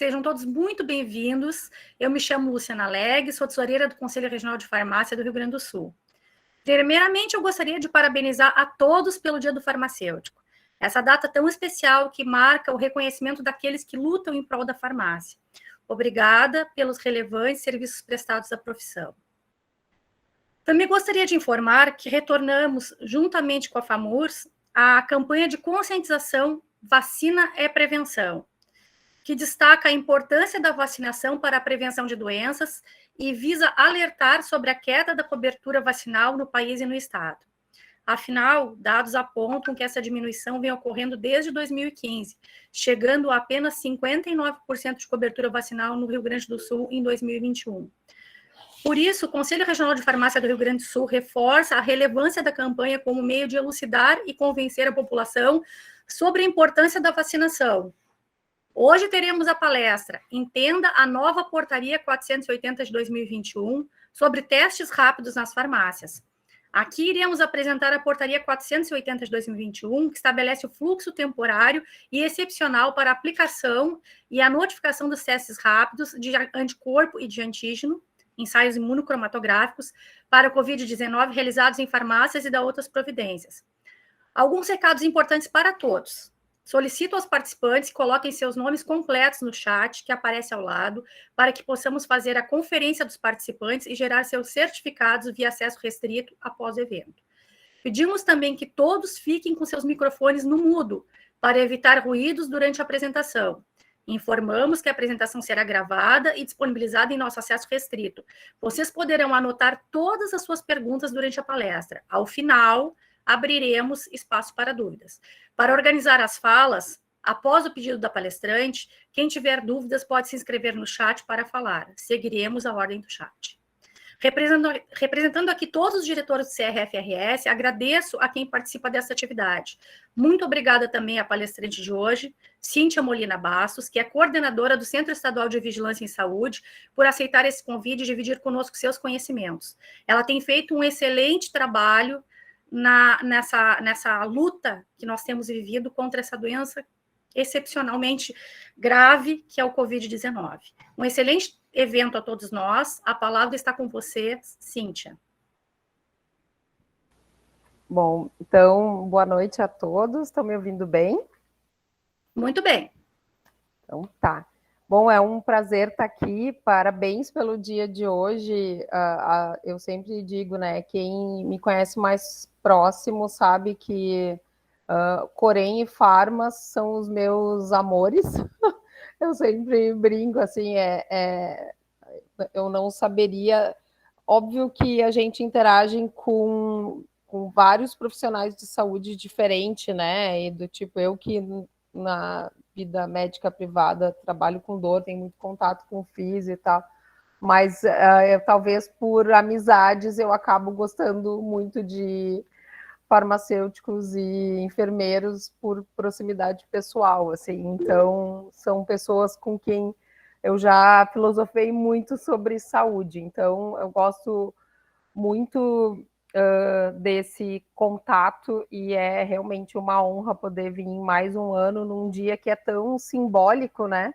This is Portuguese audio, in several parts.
sejam todos muito bem-vindos. Eu me chamo Luciana Leg, sou tesoureira do Conselho Regional de Farmácia do Rio Grande do Sul. Primeiramente, eu gostaria de parabenizar a todos pelo Dia do Farmacêutico, essa data tão especial que marca o reconhecimento daqueles que lutam em prol da farmácia. Obrigada pelos relevantes serviços prestados à profissão. Também gostaria de informar que retornamos, juntamente com a FAMURS, a campanha de conscientização Vacina é Prevenção, que destaca a importância da vacinação para a prevenção de doenças e visa alertar sobre a queda da cobertura vacinal no país e no estado. Afinal, dados apontam que essa diminuição vem ocorrendo desde 2015, chegando a apenas 59% de cobertura vacinal no Rio Grande do Sul em 2021. Por isso, o Conselho Regional de Farmácia do Rio Grande do Sul reforça a relevância da campanha como meio de elucidar e convencer a população sobre a importância da vacinação. Hoje teremos a palestra Entenda a nova Portaria 480 de 2021 sobre testes rápidos nas farmácias. Aqui iremos apresentar a Portaria 480 de 2021, que estabelece o fluxo temporário e excepcional para a aplicação e a notificação dos testes rápidos de anticorpo e de antígeno, ensaios imunocromatográficos para o Covid-19 realizados em farmácias e da outras providências. Alguns recados importantes para todos. Solicito aos participantes que coloquem seus nomes completos no chat, que aparece ao lado, para que possamos fazer a conferência dos participantes e gerar seus certificados via acesso restrito após o evento. Pedimos também que todos fiquem com seus microfones no mudo, para evitar ruídos durante a apresentação. Informamos que a apresentação será gravada e disponibilizada em nosso acesso restrito. Vocês poderão anotar todas as suas perguntas durante a palestra. Ao final, abriremos espaço para dúvidas. Para organizar as falas, após o pedido da palestrante, quem tiver dúvidas pode se inscrever no chat para falar. Seguiremos a ordem do chat. Representando aqui todos os diretores do CRFRS, agradeço a quem participa dessa atividade. Muito obrigada também à palestrante de hoje, Cíntia Molina Bastos, que é coordenadora do Centro Estadual de Vigilância em Saúde, por aceitar esse convite e dividir conosco seus conhecimentos. Ela tem feito um excelente trabalho nessa luta que nós temos vivido contra essa doença excepcionalmente grave, que é o Covid-19. Um excelente evento a todos nós. A palavra está com você, Cíntia. Bom, então, boa noite a todos. Estão me ouvindo bem? Muito bem. Então, tá. Bom, é um prazer estar aqui. Parabéns pelo dia de hoje. Eu sempre digo, né, quem me conhece mais próximo sabe que Corém e Farmas são os meus amores. Eu sempre brinco, assim, eu não saberia... Óbvio que a gente interage com vários profissionais de saúde diferentes, né? E do tipo, eu que na vida médica privada trabalho com dor, tenho muito contato com físio e tal, mas talvez por amizades eu acabo gostando muito de farmacêuticos e enfermeiros por proximidade pessoal, assim. Então, são pessoas com quem eu já filosofei muito sobre saúde. Então, eu gosto muito desse contato e é realmente uma honra poder vir mais um ano num dia que é tão simbólico, né?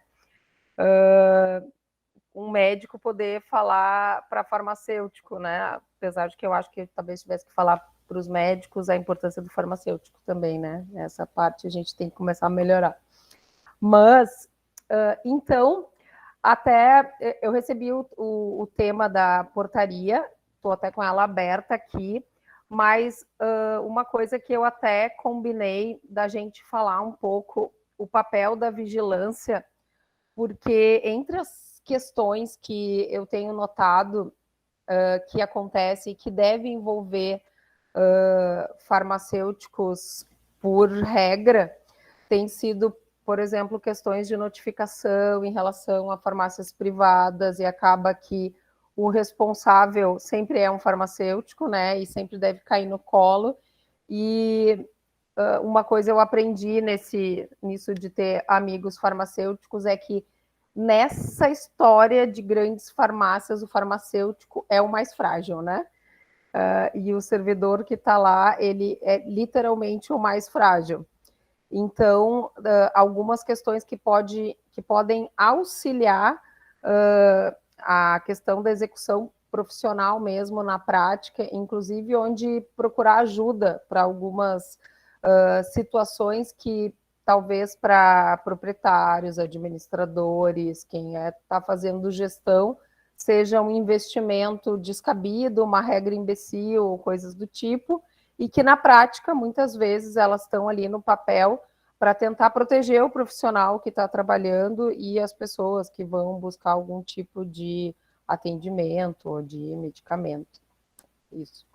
Um médico poder falar para farmacêutico, né? Apesar de que eu acho que talvez tivesse que falar para os médicos a importância do farmacêutico também, né? Essa parte a gente tem que começar a melhorar. Mas, então, até eu recebi o tema da portaria, estou até com ela aberta aqui, mas uma coisa que eu até combinei da gente falar um pouco o papel da vigilância, porque entre as questões que eu tenho notado que acontece e que deve envolver farmacêuticos por regra, tem sido, por exemplo, questões de notificação em relação a farmácias privadas, e acaba que o responsável sempre é um farmacêutico, né, e sempre deve cair no colo. E uma coisa eu aprendi nisso de ter amigos farmacêuticos é que nessa história de grandes farmácias, o farmacêutico é o mais frágil, né? E o servidor que está lá, ele é literalmente o mais frágil. Então, algumas questões que podem auxiliar a questão da execução profissional mesmo na prática, inclusive onde procurar ajuda para algumas situações que talvez para proprietários, administradores, quem está fazendo gestão, seja um investimento descabido, uma regra imbecil, coisas do tipo, e que na prática, muitas vezes, elas estão ali no papel para tentar proteger o profissional que está trabalhando e as pessoas que vão buscar algum tipo de atendimento ou de medicamento. Isso.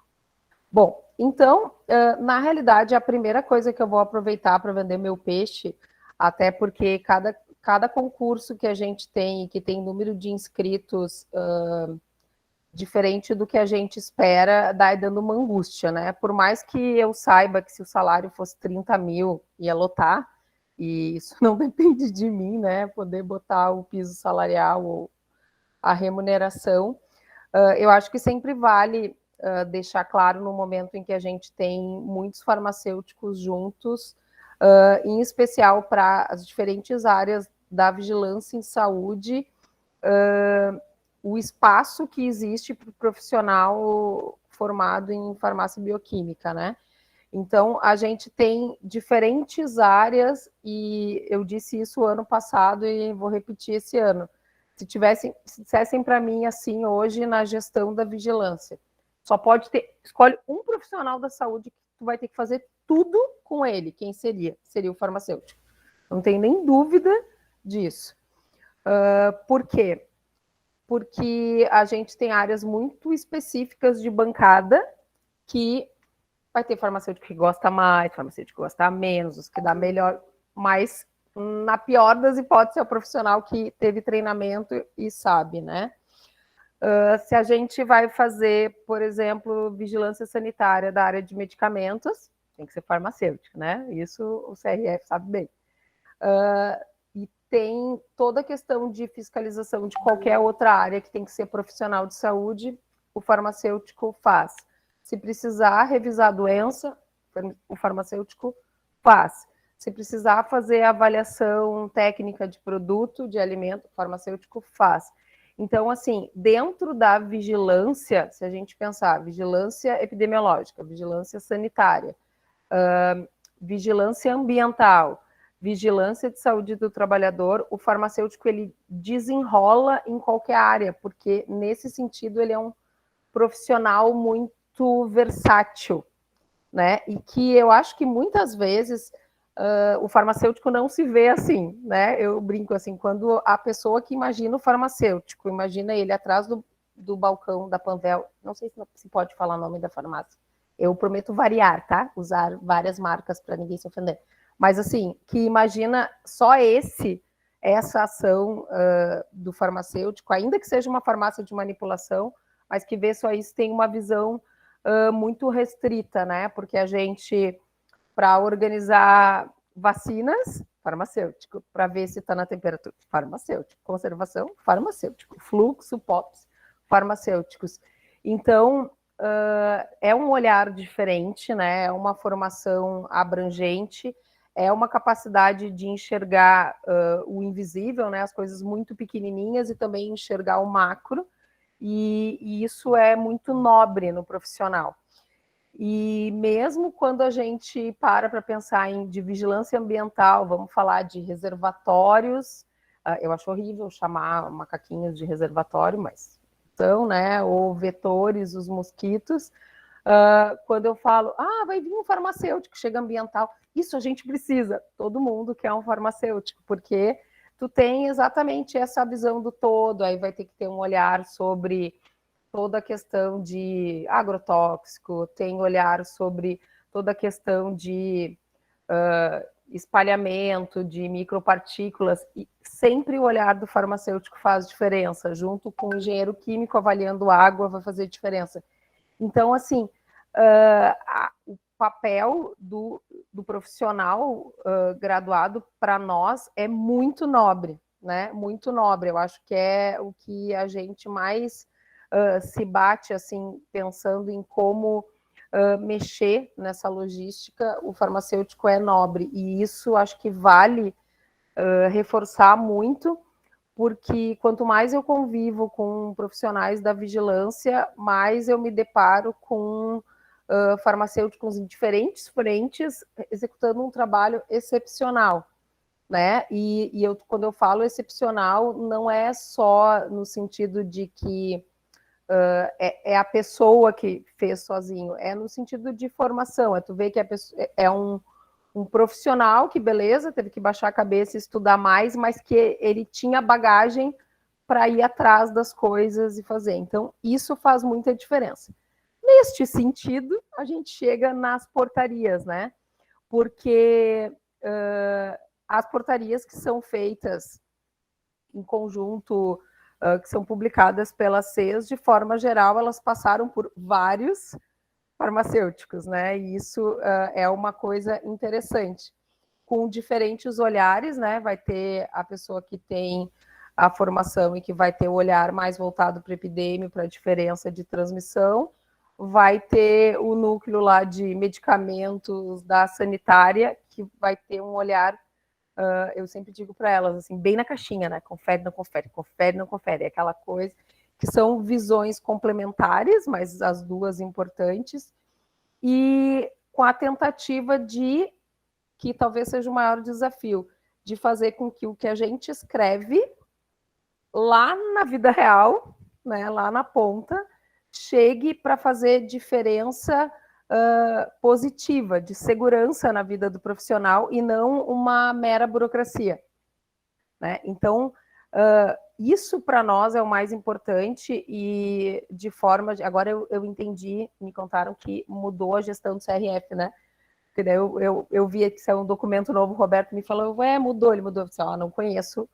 Bom, então, na realidade, a primeira coisa que eu vou aproveitar para vender meu peixe, até porque cada concurso que a gente tem, que tem número de inscritos diferente do que a gente espera, dando uma angústia, né? Por mais que eu saiba que se o salário fosse 30 mil, ia lotar, e isso não depende de mim, né? Poder botar o piso salarial ou a remuneração, eu acho que sempre vale deixar claro no momento em que a gente tem muitos farmacêuticos juntos, em especial para as diferentes áreas da vigilância em saúde, o espaço que existe para o profissional formado em farmácia bioquímica, né? Então, a gente tem diferentes áreas, e eu disse isso ano passado e vou repetir esse ano. Se dissessem para mim assim, hoje, na gestão da vigilância, só pode ter, escolhe um profissional da saúde que tu vai ter que fazer tudo com ele. Quem seria? Seria o farmacêutico. Não tem nem dúvida disso. Por quê? Porque a gente tem áreas muito específicas de bancada que vai ter farmacêutico que gosta mais, farmacêutico que gosta menos, os que dá melhor, mas na pior das hipóteses é o profissional que teve treinamento e sabe, né? Se a gente vai fazer, por exemplo, vigilância sanitária da área de medicamentos, tem que ser farmacêutico, né? Isso o CRF sabe bem. E tem toda a questão de fiscalização de qualquer outra área que tem que ser profissional de saúde, o farmacêutico faz. Se precisar revisar a doença, o farmacêutico faz. Se precisar fazer avaliação técnica de produto, de alimento, o farmacêutico faz. Então, assim, dentro da vigilância, se a gente pensar vigilância epidemiológica, vigilância sanitária, vigilância ambiental, vigilância de saúde do trabalhador, o farmacêutico ele desenrola em qualquer área, porque nesse sentido ele é um profissional muito versátil, né? E que eu acho que muitas vezes o farmacêutico não se vê assim, né? Eu brinco assim, quando a pessoa que imagina o farmacêutico, imagina ele atrás do balcão da Panvel, não sei se pode falar o nome da farmácia, eu prometo variar, tá? Usar várias marcas para ninguém se ofender. Mas assim, que imagina só essa ação do farmacêutico, ainda que seja uma farmácia de manipulação, mas que vê só isso, tem uma visão muito restrita, né? Porque a gente, para organizar vacinas, farmacêutico, para ver se está na temperatura, farmacêutico, conservação, farmacêutico, fluxo, POPs, farmacêuticos. Então, é um olhar diferente, né? É uma formação abrangente, é uma capacidade de enxergar o invisível, né? As coisas muito pequenininhas e também enxergar o macro, e isso é muito nobre no profissional. E mesmo quando a gente para pensar de vigilância ambiental, vamos falar de reservatórios, eu acho horrível chamar macaquinhos de reservatório, mas são, né, ou vetores, os mosquitos, quando eu falo, vai vir um farmacêutico, chega ambiental, isso a gente precisa, todo mundo quer um farmacêutico, porque tu tem exatamente essa visão do todo, aí vai ter que ter um olhar sobre toda a questão de agrotóxico, tem olhar sobre toda a questão de espalhamento de micropartículas, e sempre o olhar do farmacêutico faz diferença, junto com o engenheiro químico avaliando água vai fazer diferença. Então, assim, o papel do profissional graduado para nós é muito nobre, né? Muito nobre. Eu acho que é o que a gente mais se bate, assim, pensando em como mexer nessa logística, o farmacêutico é nobre. E isso acho que vale reforçar muito, porque quanto mais eu convivo com profissionais da vigilância, mais eu me deparo com farmacêuticos em diferentes frentes, executando um trabalho excepcional. Né? E quando eu falo excepcional, não é só no sentido de que é a pessoa que fez sozinho, é no sentido de formação, tu vê que a pessoa é um profissional que, beleza, teve que baixar a cabeça e estudar mais, mas que ele tinha bagagem para ir atrás das coisas e fazer. Então, isso faz muita diferença. Neste sentido, a gente chega nas portarias, né? Porque as portarias que são feitas em conjunto, que são publicadas pela CES, de forma geral, elas passaram por vários farmacêuticos, né? E isso é uma coisa interessante, com diferentes olhares, né? Vai ter a pessoa que tem a formação e que vai ter o olhar mais voltado para a epidemia, para a diferença de transmissão, vai ter o núcleo lá de medicamentos da sanitária, que vai ter um olhar, eu sempre digo para elas, assim, bem na caixinha, né? Confere, não confere, confere, não confere, é aquela coisa que são visões complementares, mas as duas importantes, e com a tentativa de, que talvez seja o maior desafio, de fazer com que o que a gente escreve lá na vida real, né, lá na ponta, chegue para fazer diferença positiva, de segurança na vida do profissional e não uma mera burocracia. Né? Então, isso para nós é o mais importante e de forma... Agora eu entendi, me contaram que mudou a gestão do CRF, né? Porque daí eu vi que isso é um documento novo, o Roberto me falou, mudou, ele mudou. Eu disse, não conheço.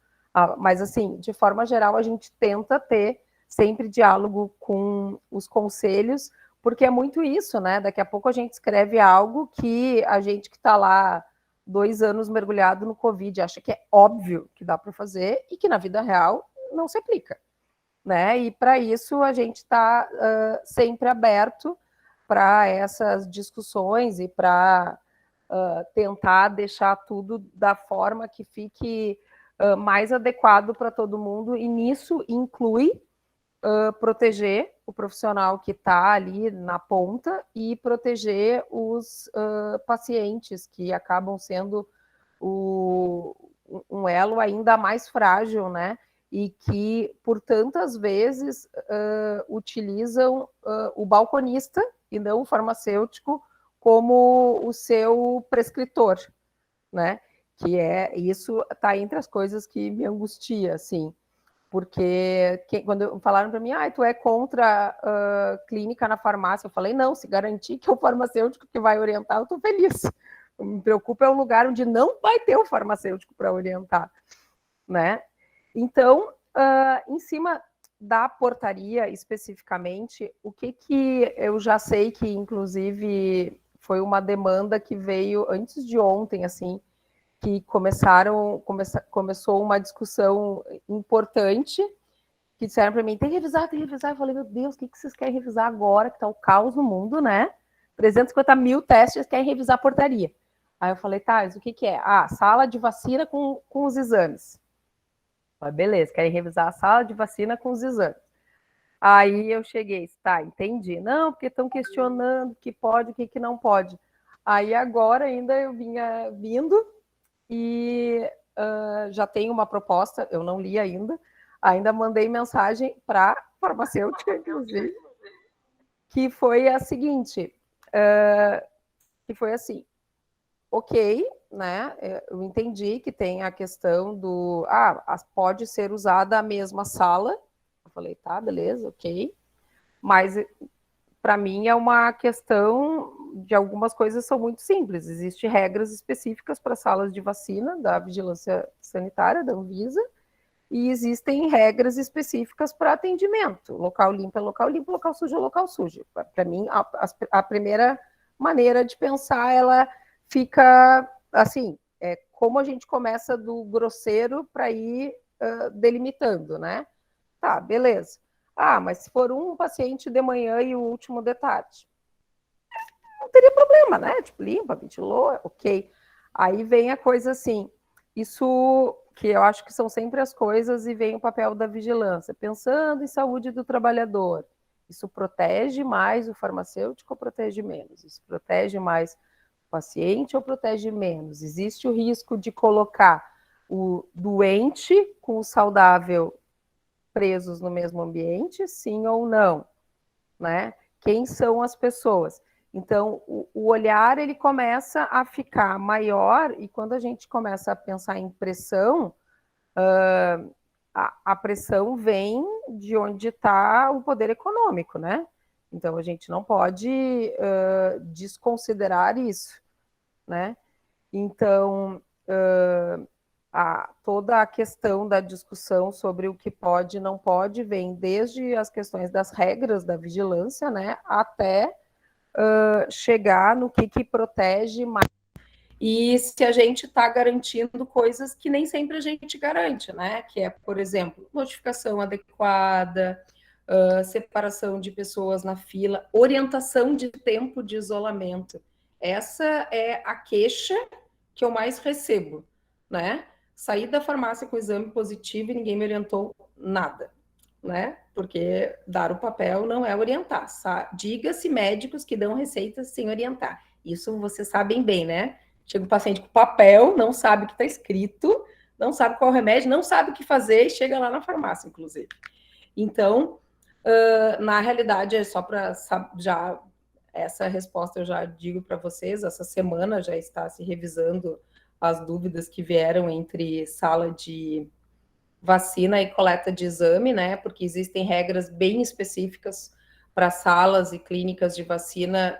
Mas, assim, de forma geral, a gente tenta ter sempre diálogo com os conselhos, porque é muito isso, né? Daqui a pouco a gente escreve algo que a gente que está lá 2 anos mergulhado no Covid acha que é óbvio que dá para fazer e que na vida real não se aplica. Né? E para isso a gente está sempre aberto para essas discussões e para tentar deixar tudo da forma que fique mais adequado para todo mundo, e nisso inclui proteger o profissional que está ali na ponta e proteger os pacientes, que acabam sendo um elo ainda mais frágil, né? E que, por tantas vezes, utilizam o balconista e não o farmacêutico como o seu prescritor, né? Que isso está entre as coisas que me angustia, assim, porque quando falaram para mim, tu é contra clínica na farmácia, eu falei, não, se garantir que é o farmacêutico que vai orientar, eu estou feliz. O que me preocupa é o lugar onde não vai ter o farmacêutico para orientar, né? Então, em cima da portaria especificamente, o que eu já sei que, inclusive, foi uma demanda que veio antes de ontem, assim, que começou uma discussão importante, que disseram para mim, tem que revisar, tem que revisar. Eu falei, meu Deus, o que vocês querem revisar agora, que está o caos no mundo, né? 350 mil testes, querem revisar a portaria. Aí eu falei, tá, mas o que é? Sala de vacina com os exames. Falei, beleza, querem revisar a sala de vacina com os exames. Aí eu cheguei, tá, entendi. Não, porque estão questionando o que pode, o que não pode. Aí agora ainda eu vinha vindo e já tenho uma proposta, eu não li ainda mandei mensagem para a farmacêutica, inclusive, que foi a seguinte, que foi assim, ok, né, eu entendi que tem a questão do, pode ser usada a mesma sala, eu falei, tá, beleza, ok, mas para mim é uma questão de algumas coisas são muito simples. Existem regras específicas para salas de vacina da Vigilância Sanitária, da Anvisa, e existem regras específicas para atendimento. Local limpo é local limpo, local sujo é local sujo. Para mim, a primeira maneira de pensar, ela fica assim, como a gente começa do grosseiro para ir delimitando, né? Tá, beleza. Mas se for um paciente de manhã e o último de tarde, não teria problema, né? Tipo, limpa, ventilou, ok. Aí vem a coisa assim, isso que eu acho que são sempre as coisas, e vem o papel da vigilância. Pensando em saúde do trabalhador, isso protege mais o farmacêutico ou protege menos? Isso protege mais o paciente ou protege menos? Existe o risco de colocar o doente com o saudável presos no mesmo ambiente, sim ou não, né? Quem são as pessoas? Então, o olhar ele começa a ficar maior, e quando a gente começa a pensar em pressão, a pressão vem de onde está o poder econômico, né? Então, a gente não pode desconsiderar isso, né? Então, toda a questão da discussão sobre o que pode e não pode vem desde as questões das regras da vigilância, né, até chegar no que protege mais. E se a gente está garantindo coisas que nem sempre a gente garante, né? Que é, por exemplo, notificação adequada, separação de pessoas na fila, orientação de tempo de isolamento. Essa é a queixa que eu mais recebo, né? Saí da farmácia com exame positivo e ninguém me orientou nada, né? Porque dar o papel não é orientar. Diga-se médicos que dão receitas sem orientar. Isso vocês sabem bem, né? Chega um paciente com papel, não sabe o que está escrito, não sabe qual é o remédio, não sabe o que fazer e chega lá na farmácia, inclusive. Então, na realidade, é só para já essa resposta eu já digo para vocês, essa semana já está se revisando as dúvidas que vieram entre sala de vacina e coleta de exame, né? Porque existem regras bem específicas para salas e clínicas de vacina,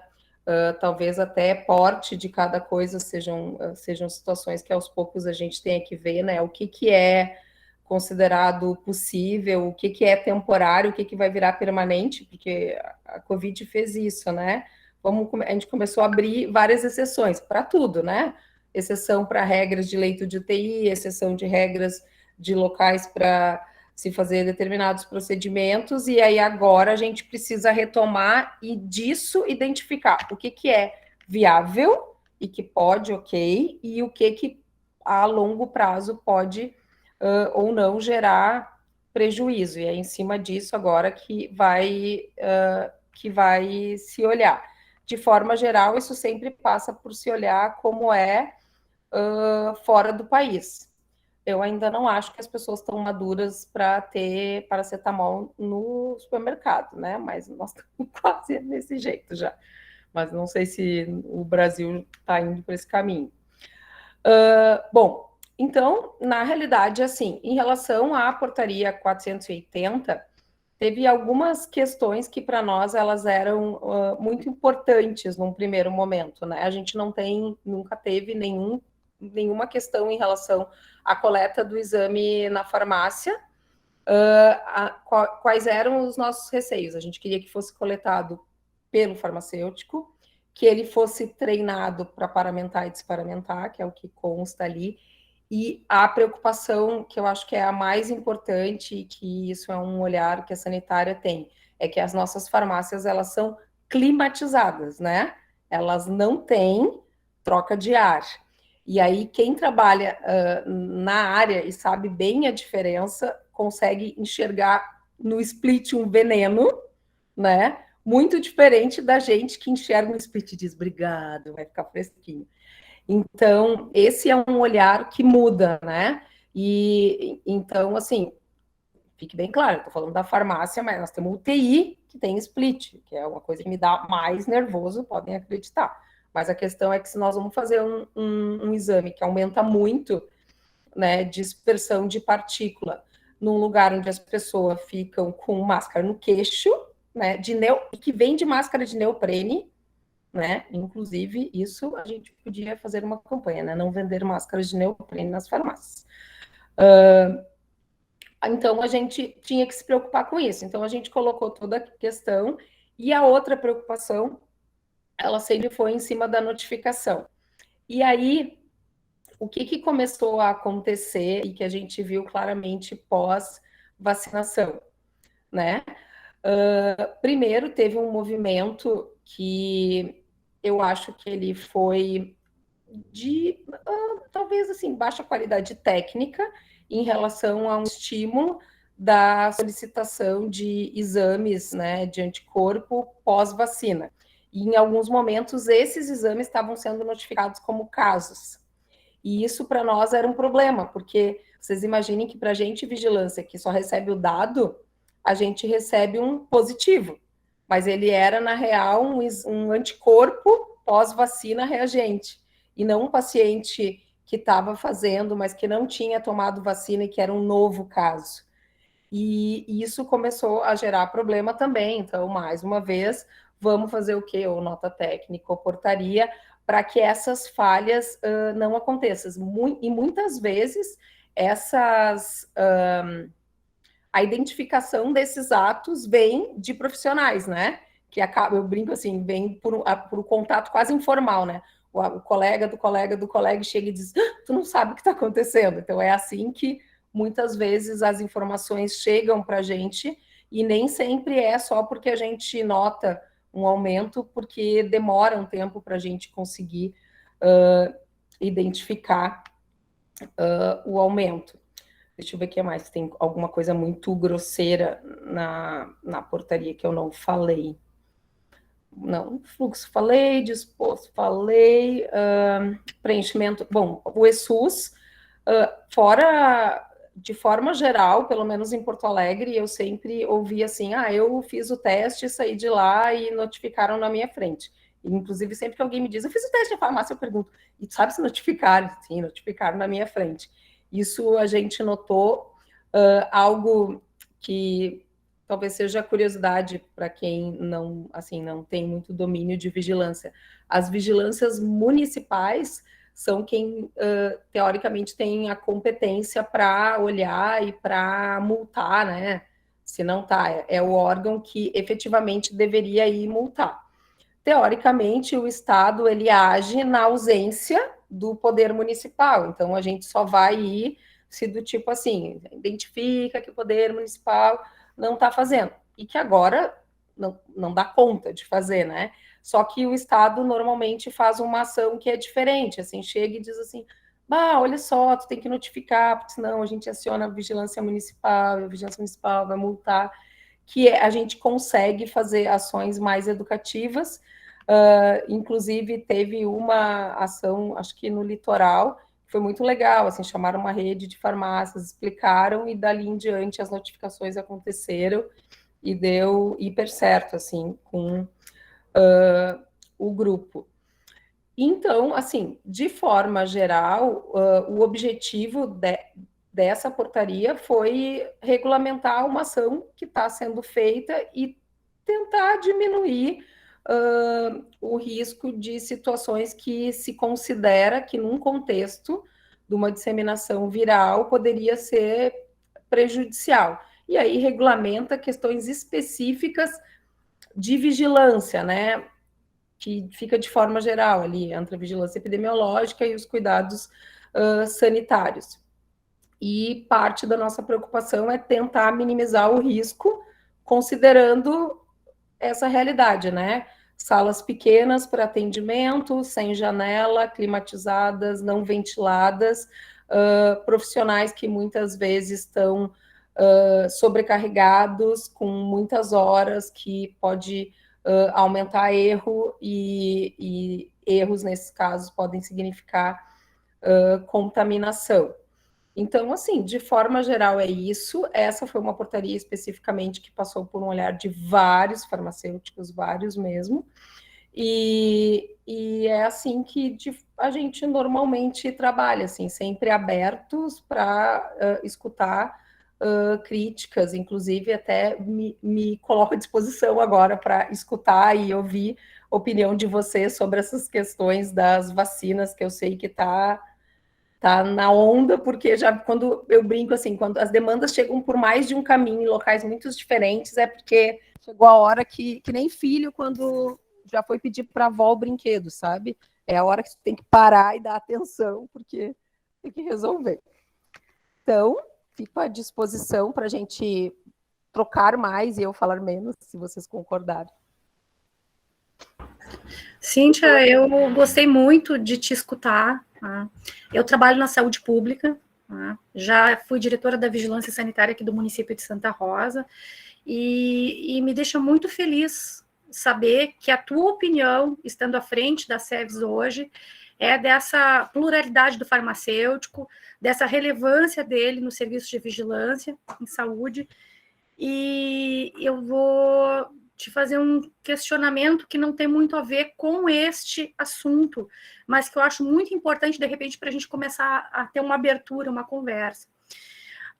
talvez até porte de cada coisa sejam situações que aos poucos a gente tenha que ver, né? O que é considerado possível, o que é temporário, o que vai virar permanente, porque a Covid fez isso, né? A gente começou a abrir várias exceções para tudo, né? Exceção para regras de leito de UTI, exceção de regras de locais para se fazer determinados procedimentos, e aí agora a gente precisa retomar e disso identificar o que é viável e que pode, ok, e o que a longo prazo pode ou não gerar prejuízo. E é em cima disso agora que vai se olhar. De forma geral, isso sempre passa por se olhar como é fora do país. Eu ainda não acho que as pessoas estão maduras para ter paracetamol no supermercado, né? Mas nós estamos quase desse jeito já. Mas não sei se o Brasil está indo por esse caminho. Bom, então, na realidade, assim, em relação à portaria 480, teve algumas questões que para nós elas eram muito importantes num primeiro momento, né? A gente nunca teve nenhuma questão em relação à coleta do exame na farmácia. Quais eram os nossos receios? A gente queria que fosse coletado pelo farmacêutico, que ele fosse treinado para paramentar e desparamentar, que é o que consta ali, e a preocupação que eu acho que é a mais importante, e que isso é um olhar que a sanitária tem, é que as nossas farmácias, elas são climatizadas, né? Elas não têm troca de ar. E aí, quem trabalha na área e sabe bem a diferença, consegue enxergar no split um veneno, né? Muito diferente da gente que enxerga um split e diz, obrigado, vai ficar fresquinho. Então, esse é um olhar que muda, né? E então, assim, fique bem claro, estou falando da farmácia, mas nós temos UTI que tem split, que é uma coisa que me dá mais nervoso, podem acreditar. Mas a questão é que se nós vamos fazer um exame que aumenta muito, né, dispersão de partícula, num lugar onde as pessoas ficam com máscara no queixo, né, que vem de máscara de neoprene, né? Inclusive, isso a gente podia fazer uma campanha, né? Não vender máscaras de neoprene nas farmácias. Então, a gente tinha que se preocupar com isso. Então, a gente colocou toda a questão. E a outra preocupação, ela sempre foi em cima da notificação. E aí, o que começou a acontecer e que a gente viu claramente pós-vacinação, né? Primeiro, teve um movimento que eu acho que ele foi de, talvez, assim, baixa qualidade técnica em relação a um estímulo da solicitação de exames, né, de anticorpo pós-vacina. E em alguns momentos esses exames estavam sendo notificados como casos. E isso para nós era um problema, porque vocês imaginem que para a gente, vigilância, que só recebe o dado, a gente recebe um positivo. Mas ele era, na real, um anticorpo pós-vacina reagente. E não um paciente que estava fazendo, mas que não tinha tomado vacina e que era um novo caso. E isso começou a gerar problema também. Então, mais uma vez, vamos fazer o quê? Ou nota técnica ou portaria, para que essas falhas não aconteçam. E muitas vezes, a identificação desses atos vem de profissionais, né? Que acaba, eu brinco assim, vem por contato quase informal, né? O colega do colega do colega chega e diz: tu não sabe o que está acontecendo. Então, é assim que muitas vezes as informações chegam para a gente, e nem sempre é só porque a gente nota um aumento, porque demora um tempo para a gente conseguir identificar o aumento. Deixa eu ver o que mais. Tem alguma coisa muito grosseira na portaria que eu não falei. Não, fluxo falei, disposto falei, preenchimento. Bom, o ESUS, de forma geral, pelo menos em Porto Alegre, eu sempre ouvi assim: eu fiz o teste, saí de lá e notificaram na minha frente. E, inclusive, sempre que alguém me diz: eu fiz o teste de farmácia, eu pergunto: e tu sabe se notificaram? Sim, notificaram na minha frente. Isso a gente notou, algo que talvez seja curiosidade para quem não tem muito domínio de vigilância. As vigilâncias municipais são quem, teoricamente, tem a competência para olhar e para multar, né? Se não tá, é o órgão que efetivamente deveria ir multar. Teoricamente, o Estado ele age na ausência do poder municipal, então a gente só vai ir se do tipo assim, identifica que o poder municipal não está fazendo, e que agora não dá conta de fazer, né? Só que o Estado normalmente faz uma ação que é diferente, assim, chega e diz assim: olha só, tu tem que notificar, porque senão a gente aciona a vigilância municipal, a vigilância municipal vai multar, que a gente consegue fazer ações mais educativas. Inclusive, teve uma ação, acho que no litoral, que foi muito legal, assim, chamaram uma rede de farmácias, explicaram, e dali em diante as notificações aconteceram, e deu hiper certo, assim, com o grupo. Então, assim, de forma geral, o objetivo dessa portaria foi regulamentar uma ação que está sendo feita e tentar diminuir o risco de situações que se considera que, num contexto de uma disseminação viral, poderia ser prejudicial. E aí regulamenta questões específicas de vigilância, né? Que fica de forma geral ali, entre a vigilância epidemiológica e os cuidados sanitários. E parte da nossa preocupação é tentar minimizar o risco, considerando essa realidade, né? Salas pequenas para atendimento, sem janela, climatizadas, não ventiladas, profissionais que muitas vezes estão sobrecarregados, com muitas horas, que pode aumentar erro, e erros, nesses casos, podem significar contaminação. Então, assim, de forma geral é isso. Essa foi uma portaria especificamente que passou por um olhar de vários farmacêuticos, vários mesmo, e é assim que a gente normalmente trabalha, assim, sempre abertos para escutar críticas, inclusive até me coloco à disposição agora para escutar e ouvir a opinião de vocês sobre essas questões das vacinas, que eu sei que está na onda, porque já quando eu brinco assim, quando as demandas chegam por mais de um caminho em locais muito diferentes, é porque chegou a hora que nem filho, quando já foi pedir para a avó o brinquedo, sabe? É a hora que você tem que parar e dar atenção, porque tem que resolver. Então, fico à disposição para a gente trocar mais e eu falar menos, se vocês concordarem. Cíntia, eu gostei muito de te escutar. Tá? Eu trabalho na saúde pública, tá? Já fui diretora da Vigilância Sanitária aqui do município de Santa Rosa, e me deixa muito feliz saber que a tua opinião, estando à frente da SEVES hoje, é dessa pluralidade do farmacêutico, dessa relevância dele no serviço de vigilância em saúde, e eu vou te fazer um questionamento que não tem muito a ver com este assunto, mas que eu acho muito importante, de repente, para a gente começar a ter uma abertura, uma conversa.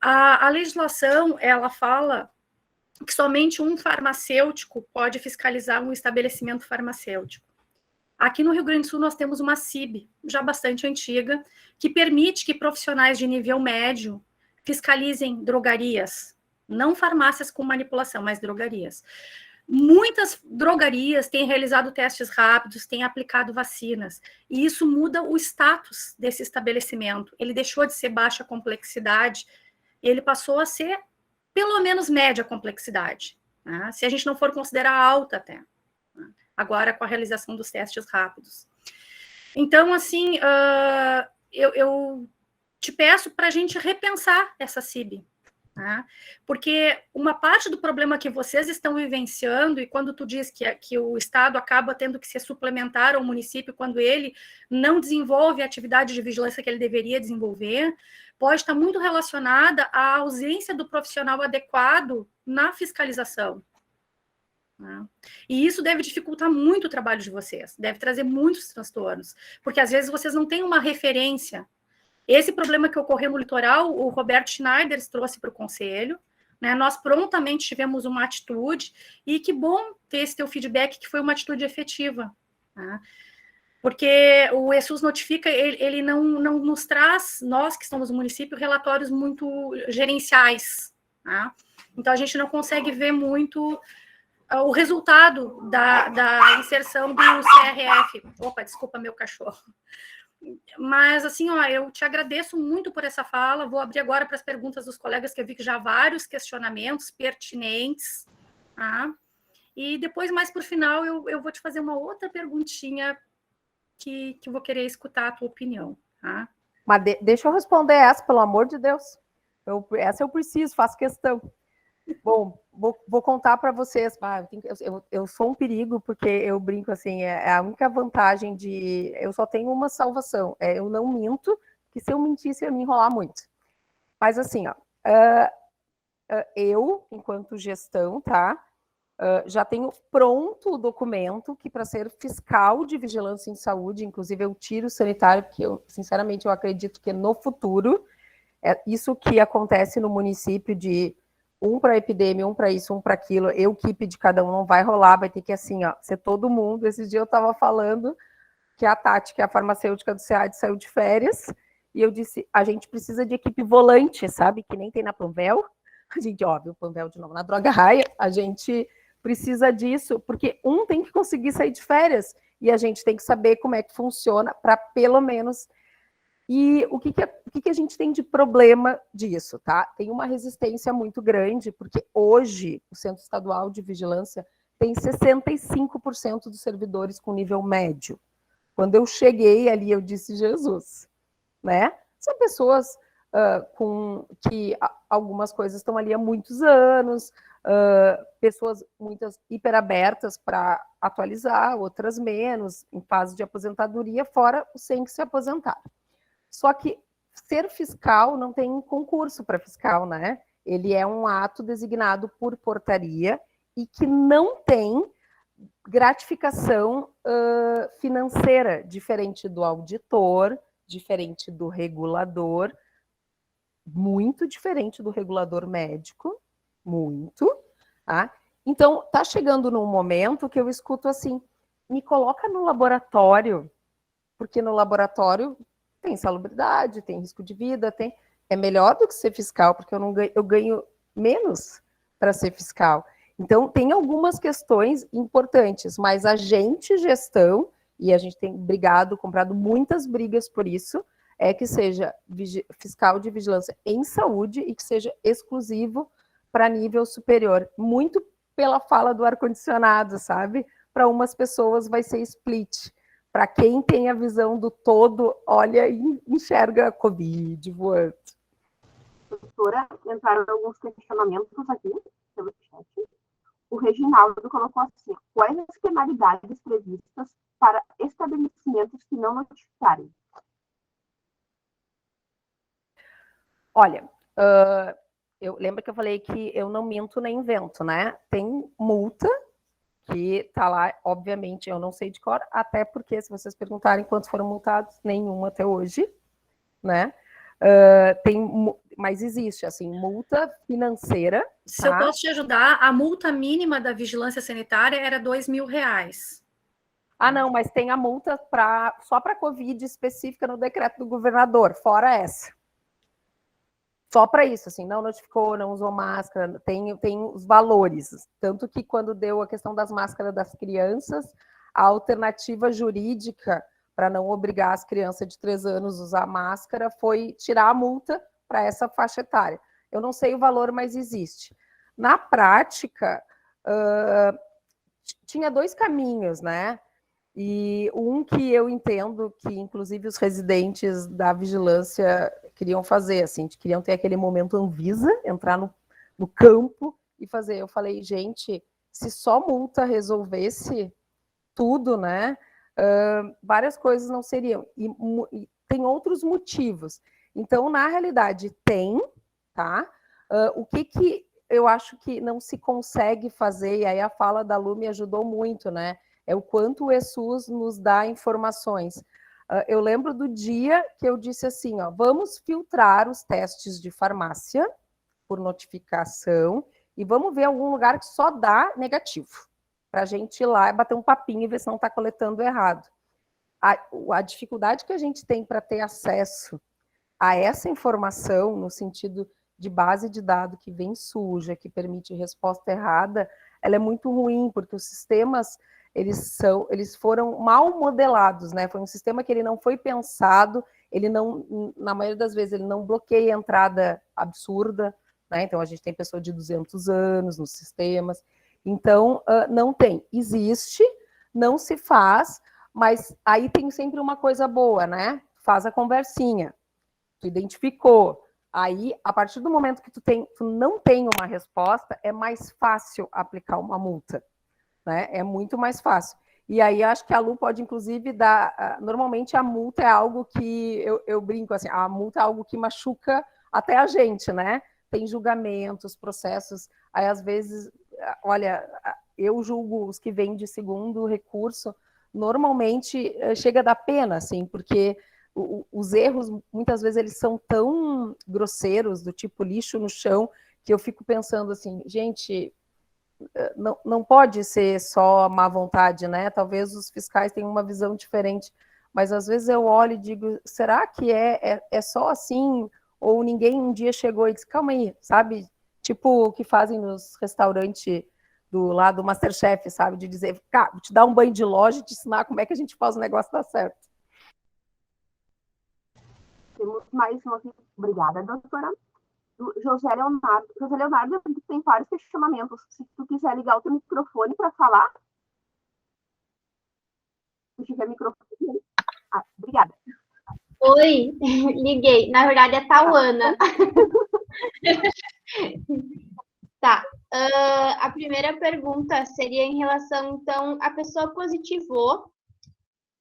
A legislação, ela fala que somente um farmacêutico pode fiscalizar um estabelecimento farmacêutico. Aqui no Rio Grande do Sul nós temos uma CIB, já bastante antiga, que permite que profissionais de nível médio fiscalizem drogarias, não farmácias com manipulação, mas drogarias. Muitas drogarias têm realizado testes rápidos, têm aplicado vacinas, e isso muda o status desse estabelecimento. Ele deixou de ser baixa complexidade, ele passou a ser pelo menos média complexidade, né? Se a gente não for considerar alta até, né? Agora com a realização dos testes rápidos. Então, assim, eu te peço para a gente repensar essa CIB, né? Porque uma parte do problema que vocês estão vivenciando, e quando tu diz que o Estado acaba tendo que se suplementar ao município quando ele não desenvolve a atividade de vigilância que ele deveria desenvolver, pode estar muito relacionada à ausência do profissional adequado na fiscalização, né? E isso deve dificultar muito o trabalho de vocês, deve trazer muitos transtornos, porque às vezes vocês não têm uma referência. Esse problema que ocorreu no litoral, o Roberto Schneider trouxe para o conselho, né? Nós prontamente tivemos uma atitude, e que bom ter esse teu feedback, que foi uma atitude efetiva, né? Porque o ESUS notifica, ele não nos traz, nós que estamos no município, relatórios muito gerenciais, né? Então a gente não consegue ver muito o resultado da inserção do CRF. Opa, desculpa meu cachorro. Mas, assim, ó, eu te agradeço muito por essa fala. Vou abrir agora para as perguntas dos colegas, que eu vi que já há vários questionamentos pertinentes, tá? E depois, mais por final, eu vou te fazer uma outra perguntinha que eu vou querer escutar a tua opinião, tá? Mas deixa eu responder essa, pelo amor de Deus. Essa eu preciso, faço questão. Bom, vou contar para vocês. Eu sou um perigo, porque eu brinco assim, é a única vantagem de... Eu só tenho uma salvação, eu não minto, que se eu mentisse eu ia me enrolar muito. Mas assim, ó, eu, enquanto gestão, tá, já tenho pronto o documento que, para ser fiscal de vigilância em saúde, inclusive eu tiro o sanitário, porque eu, sinceramente, eu acredito que no futuro, isso que acontece no município de um para epidemia, um para isso, um para aquilo, equipe de cada um não vai rolar, vai ter que, assim, ó, ser todo mundo. Esse dia eu estava falando que a Tati, que é a farmacêutica do SEAD, saiu de férias, e eu disse, a gente precisa de equipe volante, sabe, que nem tem na Panvel. A gente, óbvio, Panvel de novo, na Droga Raia, a gente precisa disso, porque um tem que conseguir sair de férias, e a gente tem que saber como é que funciona, para pelo menos... E o que a gente tem de problema disso, tá? Tem uma resistência muito grande, porque hoje o Centro Estadual de Vigilância tem 65% dos servidores com nível médio. Quando eu cheguei ali, eu disse, Jesus, né? São pessoas que algumas coisas estão ali há muitos anos, pessoas muitas hiperabertas para atualizar, outras menos, em fase de aposentadoria, fora os sem que se aposentaram. Só que ser fiscal não tem concurso para fiscal, né? Ele é um ato designado por portaria e que não tem gratificação financeira, diferente do auditor, diferente do regulador, muito diferente do regulador médico, muito, tá? Então, tá chegando num momento que eu escuto assim, me coloca no laboratório, porque no laboratório tem insalubridade, tem risco de vida, é melhor do que ser fiscal, porque eu ganho menos para ser fiscal. Então, tem algumas questões importantes, mas a gente, gestão, e a gente tem comprado muitas brigas por isso, é que seja fiscal de vigilância em saúde e que seja exclusivo para nível superior. Muito pela fala do ar-condicionado, sabe? para umas pessoas vai ser split. Para quem tem a visão do todo, olha e enxerga a Covid voando. Doutora, entraram alguns questionamentos aqui pelo chat. O Reginaldo colocou assim: quais as penalidades previstas para estabelecimentos que não notificarem? Olha, eu lembro que eu falei que eu não minto nem invento, né? Tem multa que está lá, obviamente, eu não sei de cor, até porque, se vocês perguntarem quantos foram multados, nenhum até hoje, né? Mas existe, assim, multa financeira. Se tá? eu posso te ajudar, a multa mínima da vigilância sanitária era R$2.000. Ah, não, mas tem a multa só para Covid específica no decreto do governador, fora essa. Só para isso, assim, não notificou, não usou máscara, tem os valores. Tanto que quando deu a questão das máscaras das crianças, a alternativa jurídica para não obrigar as crianças de 3 anos a usar máscara foi tirar a multa para essa faixa etária. Eu não sei o valor, mas existe. Na prática, tinha 2 caminhos, né? E um que eu entendo que, inclusive, os residentes da vigilância queriam fazer, assim, queriam ter aquele momento Anvisa, entrar no campo e fazer. Eu falei, gente, se só multa resolvesse tudo, né, várias coisas não seriam. E tem outros motivos. Então, na realidade, tem, tá? O que eu acho que não se consegue fazer, e aí a fala da Lu me ajudou muito, né? É o quanto o ESUS nos dá informações. Eu lembro do dia que eu disse assim, ó, vamos filtrar os testes de farmácia por notificação e vamos ver algum lugar que só dá negativo, para a gente ir lá e bater um papinho e ver se não está coletando errado. A dificuldade que a gente tem para ter acesso a essa informação, no sentido de base de dados que vem suja, que permite resposta errada, ela é muito ruim, porque os sistemas eles foram mal modelados, né? Foi um sistema que ele não foi pensado, ele não, na maioria das vezes, ele não bloqueia a entrada absurda, né? Então a gente tem pessoa de 200 anos nos sistemas, então não tem, existe, não se faz, mas aí tem sempre uma coisa boa, né? Faz a conversinha, tu identificou, aí a partir do momento que tu não tem uma resposta, é mais fácil aplicar uma multa. Né? É muito mais fácil. E aí acho que a Lu pode, inclusive, dar... Normalmente a multa é algo que... Eu brinco assim, a multa é algo que machuca até a gente, né? Tem julgamentos, processos. Aí, às vezes, olha, eu julgo os que vêm de segundo recurso, normalmente chega a dar pena, assim, porque os erros, muitas vezes, eles são tão grosseiros, do tipo lixo no chão, que eu fico pensando assim, gente... Não pode ser só má vontade, né? Talvez os fiscais tenham uma visão diferente, mas às vezes eu olho e digo, será que é só assim? Ou ninguém um dia chegou e disse, calma aí, sabe? Tipo o que fazem nos restaurantes lá do Masterchef, sabe? De dizer, cara, vou te dar um banho de loja e te ensinar como é que a gente faz o negócio dar certo. Temos mais uma aqui. Obrigada, doutora. José Leonardo tem vários questionamentos. Se tu quiser ligar o teu microfone para falar. Se tiver microfone. Obrigada. Oi, liguei. Na verdade é Tauana. Tá. A primeira pergunta seria em relação, então, a pessoa positivou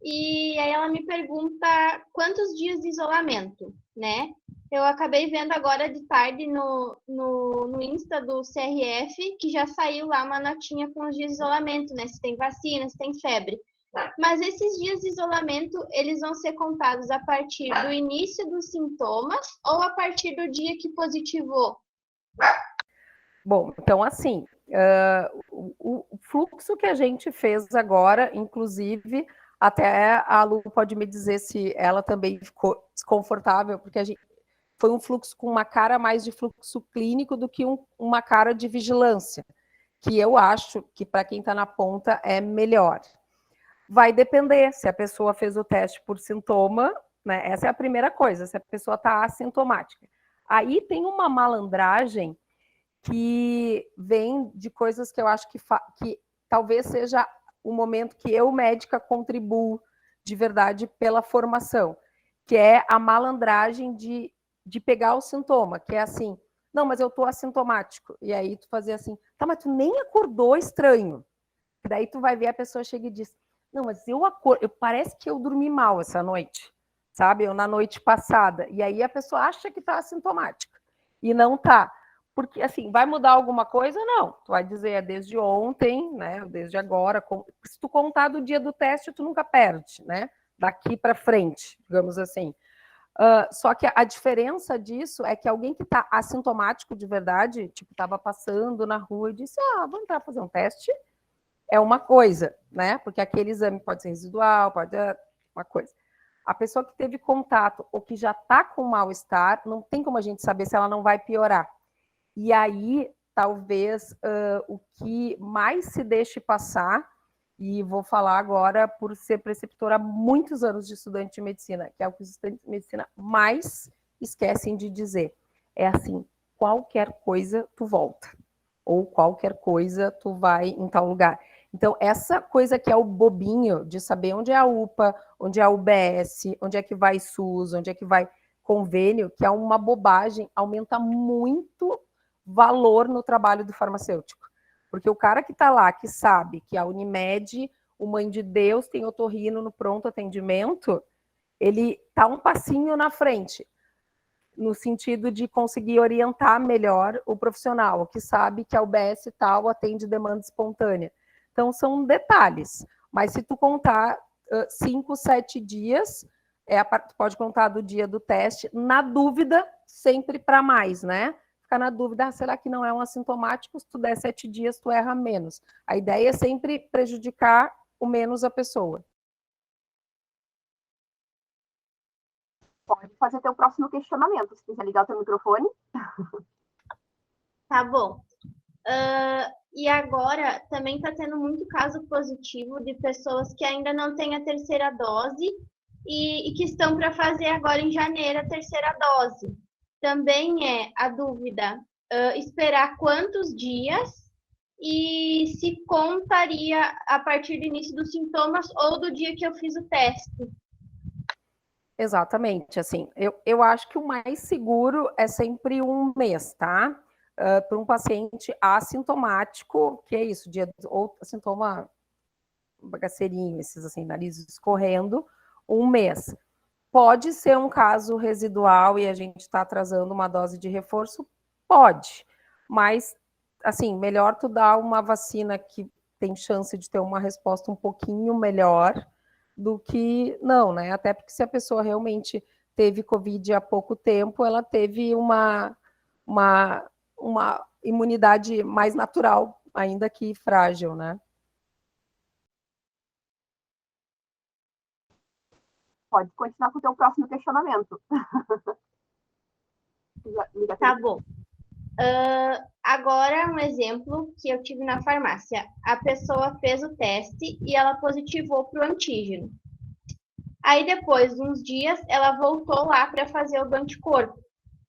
e aí ela me pergunta quantos dias de isolamento, né? Eu acabei vendo agora de tarde no Insta do CRF que já saiu lá uma notinha com os dias de isolamento, né? Se tem vacina, se tem febre. Mas esses dias de isolamento, eles vão ser contados a partir do início dos sintomas ou a partir do dia que positivou? Bom, então assim, o fluxo que a gente fez agora, inclusive, até a Lu pode me dizer se ela também ficou desconfortável, porque foi um fluxo com uma cara mais de fluxo clínico do que uma cara de vigilância, que eu acho que para quem está na ponta é melhor. Vai depender se a pessoa fez o teste por sintoma, né? Essa é a primeira coisa, se a pessoa está assintomática. Aí tem uma malandragem que vem de coisas que eu acho que talvez seja o momento que eu, médica, contribuo de verdade pela formação, que é a malandragem de pegar o sintoma, que é assim, não, mas eu tô assintomático. E aí tu fazer assim, tá, mas tu nem acordou estranho. E daí tu vai ver a pessoa chega e diz, não, mas parece que eu dormi mal essa noite, sabe? Ou na noite passada. E aí a pessoa acha que tá assintomática. E não tá. Porque, assim, vai mudar alguma coisa? Não. Tu vai dizer, é desde ontem, né? Desde agora. Se tu contar do dia do teste, tu nunca perde, né? Daqui para frente, digamos assim. Só que a diferença disso é que alguém que está assintomático de verdade, tipo, estava passando na rua e disse, vou entrar fazer um teste, é uma coisa, né? Porque aquele exame pode ser residual, pode ser uma coisa. A pessoa que teve contato ou que já está com mal-estar, não tem como a gente saber se ela não vai piorar. E aí, talvez, o que mais se deixe passar, e vou falar agora por ser preceptora há muitos anos de estudante de medicina, que é o que os estudantes de medicina mais esquecem de dizer. É assim, qualquer coisa tu volta, ou qualquer coisa tu vai em tal lugar. Então, essa coisa que é o bobinho de saber onde é a UPA, onde é a UBS, onde é que vai SUS, onde é que vai convênio, que é uma bobagem, aumenta muito valor no trabalho do farmacêutico. Porque o cara que está lá, que sabe que a Unimed, o Mãe de Deus, tem otorrino no pronto atendimento, ele está um passinho na frente, no sentido de conseguir orientar melhor o profissional, que sabe que a UBS tal atende demanda espontânea. Então, são detalhes. Mas se tu contar 5, 7 dias, tu pode contar do dia do teste, na dúvida, sempre para mais, né? Ficar na dúvida, será que não é um assintomático? Se tu der 7 dias, tu erra menos. A ideia é sempre prejudicar o menos a pessoa. Pode fazer teu próximo questionamento, se quiser ligar o teu microfone. Tá bom. E agora também está tendo muito caso positivo de pessoas que ainda não têm a terceira dose e que estão para fazer agora em janeiro a terceira dose. Também é a dúvida, esperar quantos dias e se contaria a partir do início dos sintomas ou do dia que eu fiz o teste. Exatamente, assim, eu acho que o mais seguro é sempre um mês, tá? Para um paciente assintomático, que é isso, ou sintoma bagaceirinho, esses assim, nariz escorrendo, um mês. Pode ser um caso residual e a gente está atrasando uma dose de reforço? Pode, mas, assim, melhor tu dar uma vacina que tem chance de ter uma resposta um pouquinho melhor do que não, né? Até porque se a pessoa realmente teve Covid há pouco tempo, ela teve uma imunidade mais natural, ainda que frágil, né? Pode continuar com o teu próximo questionamento. Tá bom. Agora, um exemplo que eu tive na farmácia. A pessoa fez o teste e ela positivou para o antígeno. Aí, depois de uns dias, ela voltou lá para fazer o do anticorpo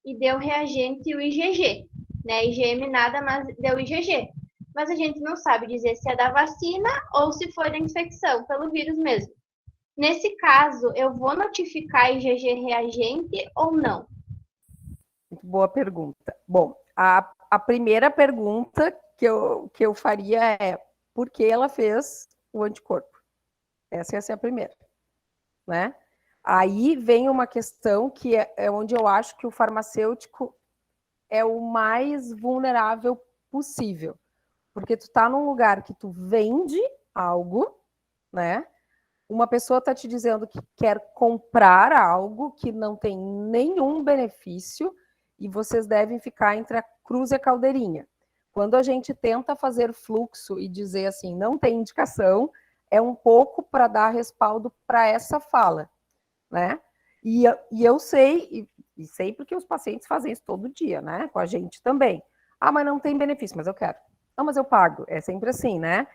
e deu reagente o IgG. Né? IgM nada, mas deu IgG. Mas a gente não sabe dizer se é da vacina ou se foi da infecção, pelo vírus mesmo. Nesse caso, eu vou notificar IgG reagente ou não? Muito boa pergunta. Bom, a primeira pergunta que eu faria é por que ela fez o anticorpo? Essa ia ser a primeira, né? Aí vem uma questão que é onde eu acho que o farmacêutico é o mais vulnerável possível. Porque tu tá num lugar que tu vende algo, né? Uma pessoa tá te dizendo que quer comprar algo que não tem nenhum benefício e vocês devem ficar entre a cruz e a caldeirinha. Quando a gente tenta fazer fluxo e dizer assim, não tem indicação, é um pouco para dar respaldo para essa fala, né? E eu sei, e sei porque os pacientes fazem isso todo dia, né? Com a gente também. Ah, mas não tem benefício, mas eu quero. Não, mas eu pago. É sempre assim, né?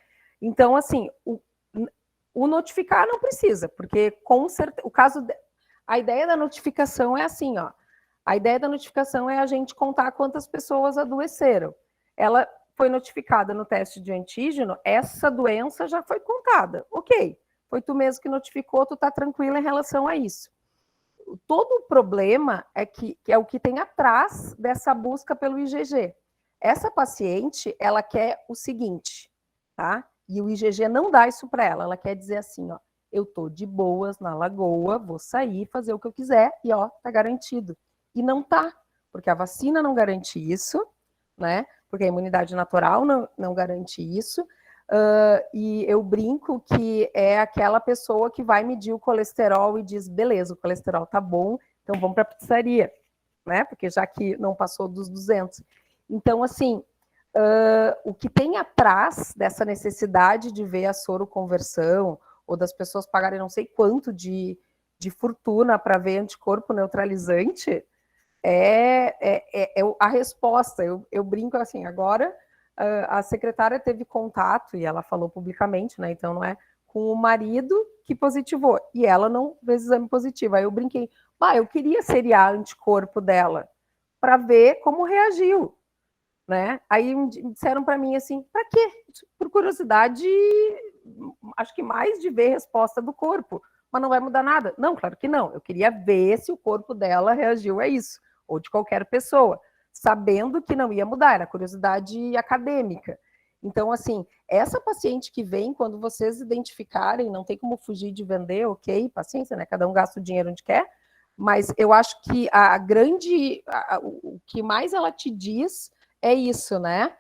Então, assim, o notificar não precisa, porque com certeza, a ideia da notificação é assim, ó. A ideia da notificação é a gente contar quantas pessoas adoeceram. Ela foi notificada no teste de antígeno, essa doença já foi contada. Ok, foi tu mesmo que notificou, tu tá tranquila em relação a isso. Todo o problema é que é o que tem atrás dessa busca pelo IgG. Essa paciente, ela quer o seguinte, tá? E o IgG não dá isso para ela. Ela quer dizer assim, ó, eu tô de boas na lagoa, vou sair, fazer o que eu quiser e ó, tá garantido. E não tá, porque a vacina não garante isso, né? Porque a imunidade natural não garante isso. E eu brinco que é aquela pessoa que vai medir o colesterol e diz, beleza, o colesterol tá bom, então vamos para a pizzaria, né? Porque já que não passou dos 200. Então, assim, o que tem atrás dessa necessidade de ver a soroconversão, ou das pessoas pagarem não sei quanto de fortuna para ver anticorpo neutralizante, é a resposta. Eu brinco assim, agora a secretária teve contato, e ela falou publicamente, né, então não é, com o marido que positivou, e ela não fez exame positivo. Aí eu brinquei, eu queria seriar anticorpo dela, para ver como reagiu, né? Aí disseram para mim assim, para quê? Por curiosidade, acho que mais de ver a resposta do corpo, mas não vai mudar nada. Não, claro que não, eu queria ver se o corpo dela reagiu a isso, ou de qualquer pessoa, sabendo que não ia mudar, era curiosidade acadêmica. Então, assim, essa paciente que vem, quando vocês identificarem, não tem como fugir de vender, ok, paciência, né? Cada um gasta o dinheiro onde quer, mas eu acho que o que mais ela te diz é isso, né?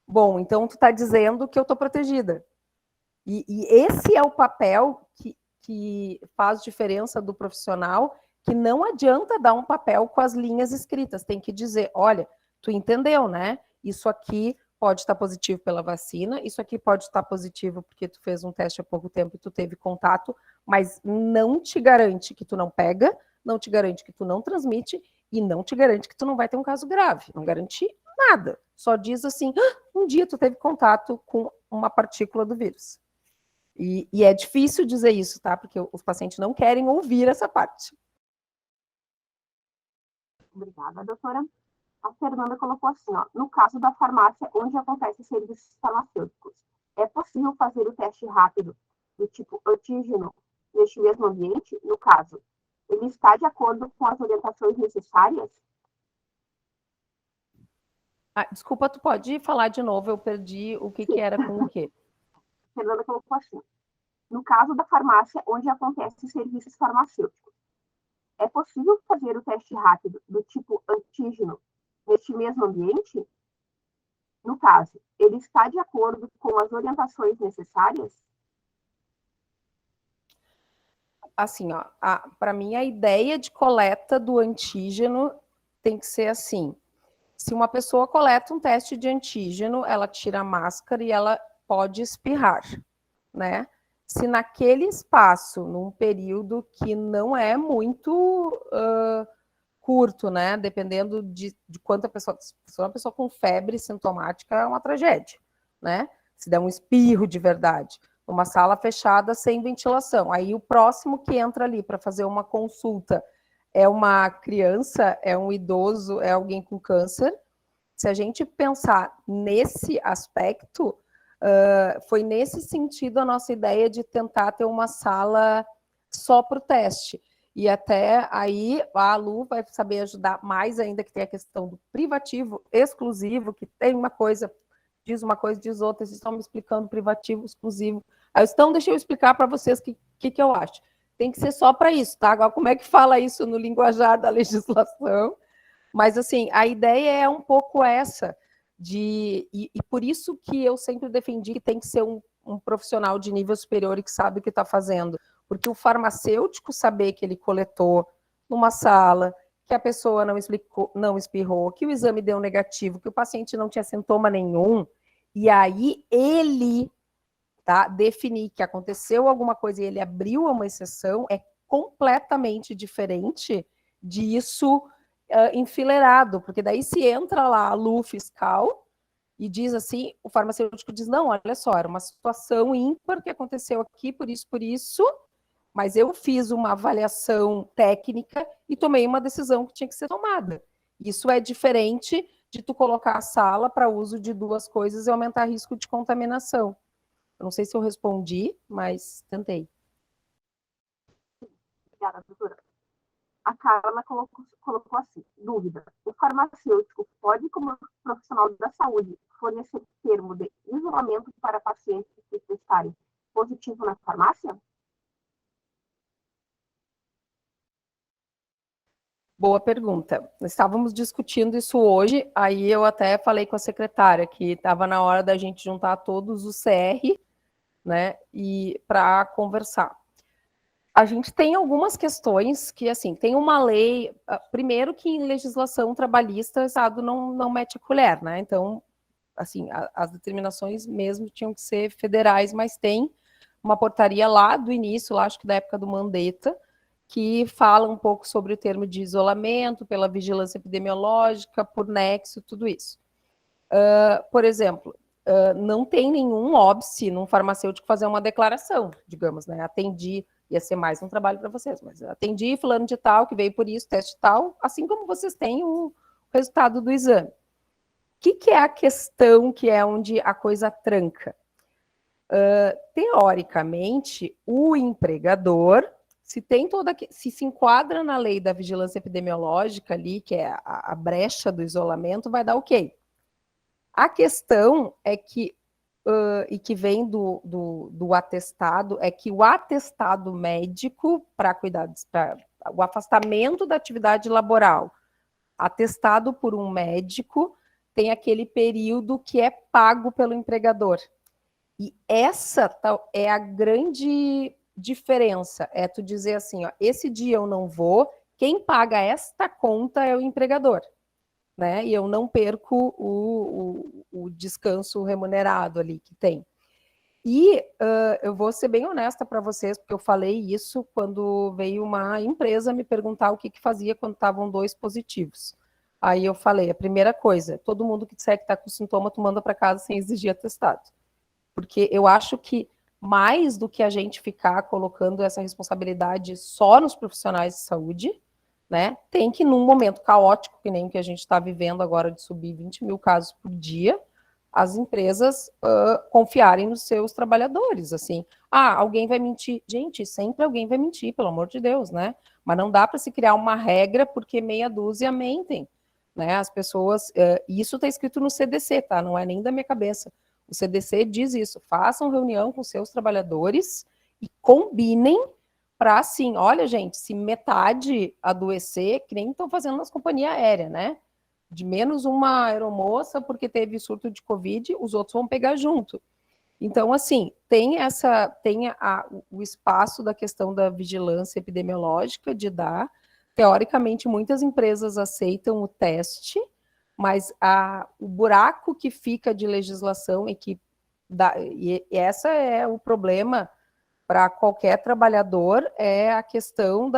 Bom, então tu tá dizendo que eu tô protegida. E esse é o papel que faz diferença do profissional, que não adianta dar um papel com as linhas escritas, tem que dizer, olha, tu entendeu, né? Isso aqui pode estar positivo pela vacina, isso aqui pode estar positivo porque tu fez um teste há pouco tempo e tu teve contato, mas não te garante que tu não pega, não te garante que tu não transmite e não te garante que tu não vai ter um caso grave, não garante nada, só diz assim, um dia tu teve contato com uma partícula do vírus. E é difícil dizer isso, tá? Porque os pacientes não querem ouvir essa parte. Obrigada, doutora. A Fernanda colocou assim, ó, no caso da farmácia onde acontecem serviços farmacêuticos, é possível fazer o teste rápido do tipo antígeno neste mesmo ambiente? No caso, ele está de acordo com as orientações necessárias? Desculpa, tu pode falar de novo, eu perdi o que era com o quê. Fernanda colocou assim, no caso da farmácia onde acontecem serviços farmacêuticos, é possível fazer o teste rápido do tipo antígeno neste mesmo ambiente? No caso, ele está de acordo com as orientações necessárias? Assim, ó, para mim a ideia de coleta do antígeno tem que ser assim. Se uma pessoa coleta um teste de antígeno, ela tira a máscara e ela pode espirrar, né? Se naquele espaço, num período que não é muito curto, né? Dependendo de quanta pessoa. Se uma pessoa com febre sintomática, é uma tragédia, né? Se der um espirro de verdade, uma sala fechada sem ventilação. Aí o próximo que entra ali para fazer uma consulta é uma criança, é um idoso, é alguém com câncer. Se a gente pensar nesse aspecto, foi nesse sentido a nossa ideia de tentar ter uma sala só para o teste. E até aí a Lu vai saber ajudar mais ainda, que tem a questão do privativo exclusivo, que tem uma coisa, diz outra, vocês estão me explicando privativo exclusivo. Aí, então, deixa eu explicar para vocês o que eu acho. Tem que ser só para isso, tá? Agora, como é que fala isso no linguajar da legislação? Mas, assim, a ideia é um pouco essa, e por isso que eu sempre defendi que tem que ser um profissional de nível superior e que sabe o que está fazendo. Porque o farmacêutico saber que ele coletou numa sala, que a pessoa não espirrou, que o exame deu negativo, que o paciente não tinha sintoma nenhum, e aí ele definir que aconteceu alguma coisa e ele abriu uma exceção, é completamente diferente disso enfileirado, porque daí se entra lá a Lu fiscal e diz assim, o farmacêutico diz, não, olha só, era uma situação ímpar que aconteceu aqui, por isso, mas eu fiz uma avaliação técnica e tomei uma decisão que tinha que ser tomada. Isso é diferente de tu colocar a sala para uso de duas coisas e aumentar risco de contaminação. Eu não sei se eu respondi, mas tentei. Obrigada, doutora. A Carla colocou assim, dúvida. O farmacêutico pode, como profissional da saúde, fornecer termo de isolamento para pacientes que testarem positivo na farmácia? Boa pergunta. Estávamos discutindo isso hoje, aí eu até falei com a secretária que estava na hora da gente juntar todos os CR, né, e para conversar. A gente tem algumas questões que, assim, tem uma lei, primeiro que em legislação trabalhista o Estado não mete a colher, né, então, assim, as determinações mesmo tinham que ser federais, mas tem uma portaria lá do início, lá acho que da época do Mandetta, que fala um pouco sobre o termo de isolamento, pela vigilância epidemiológica, por nexo, tudo isso. Por exemplo, não tem nenhum óbice num farmacêutico fazer uma declaração, digamos, né? Atendi, ia ser mais um trabalho para vocês, mas atendi fulano de tal, que veio por isso, teste tal, assim como vocês têm o resultado do exame. O que é a questão que é onde a coisa tranca? Teoricamente, o empregador, se se enquadra na lei da vigilância epidemiológica ali, que é a brecha do isolamento, vai dar ok. A questão é que, e que vem do atestado, é que o atestado médico para cuidados, para o afastamento da atividade laboral, atestado por um médico, tem aquele período que é pago pelo empregador. E essa é a grande diferença, é tu dizer assim, ó, esse dia eu não vou, quem paga esta conta é o empregador, né? E eu não perco o descanso remunerado ali que tem. E eu vou ser bem honesta para vocês, porque eu falei isso quando veio uma empresa me perguntar o que fazia quando estavam 2 positivos. Aí eu falei, a primeira coisa, todo mundo que disser que está com sintoma, tu manda para casa sem exigir atestado. Porque eu acho que mais do que a gente ficar colocando essa responsabilidade só nos profissionais de saúde, né, tem que, num momento caótico, que nem o que a gente está vivendo agora, de subir 20 mil casos por dia, as empresas confiarem nos seus trabalhadores, assim. Alguém vai mentir. Gente, sempre alguém vai mentir, pelo amor de Deus, né? Mas não dá para se criar uma regra porque meia dúzia mentem, né? As pessoas... isso está escrito no CDC, tá? Não é nem da minha cabeça. O CDC diz isso, façam reunião com seus trabalhadores e combinem para, assim, olha, gente, se metade adoecer, que nem estão fazendo nas companhias aéreas, né? De menos uma aeromoça porque teve surto de Covid, os outros vão pegar junto. Então, assim, tem o espaço da questão da vigilância epidemiológica de dar. Teoricamente, muitas empresas aceitam o teste, mas o buraco que fica de legislação e essa é o problema para qualquer trabalhador, é a questão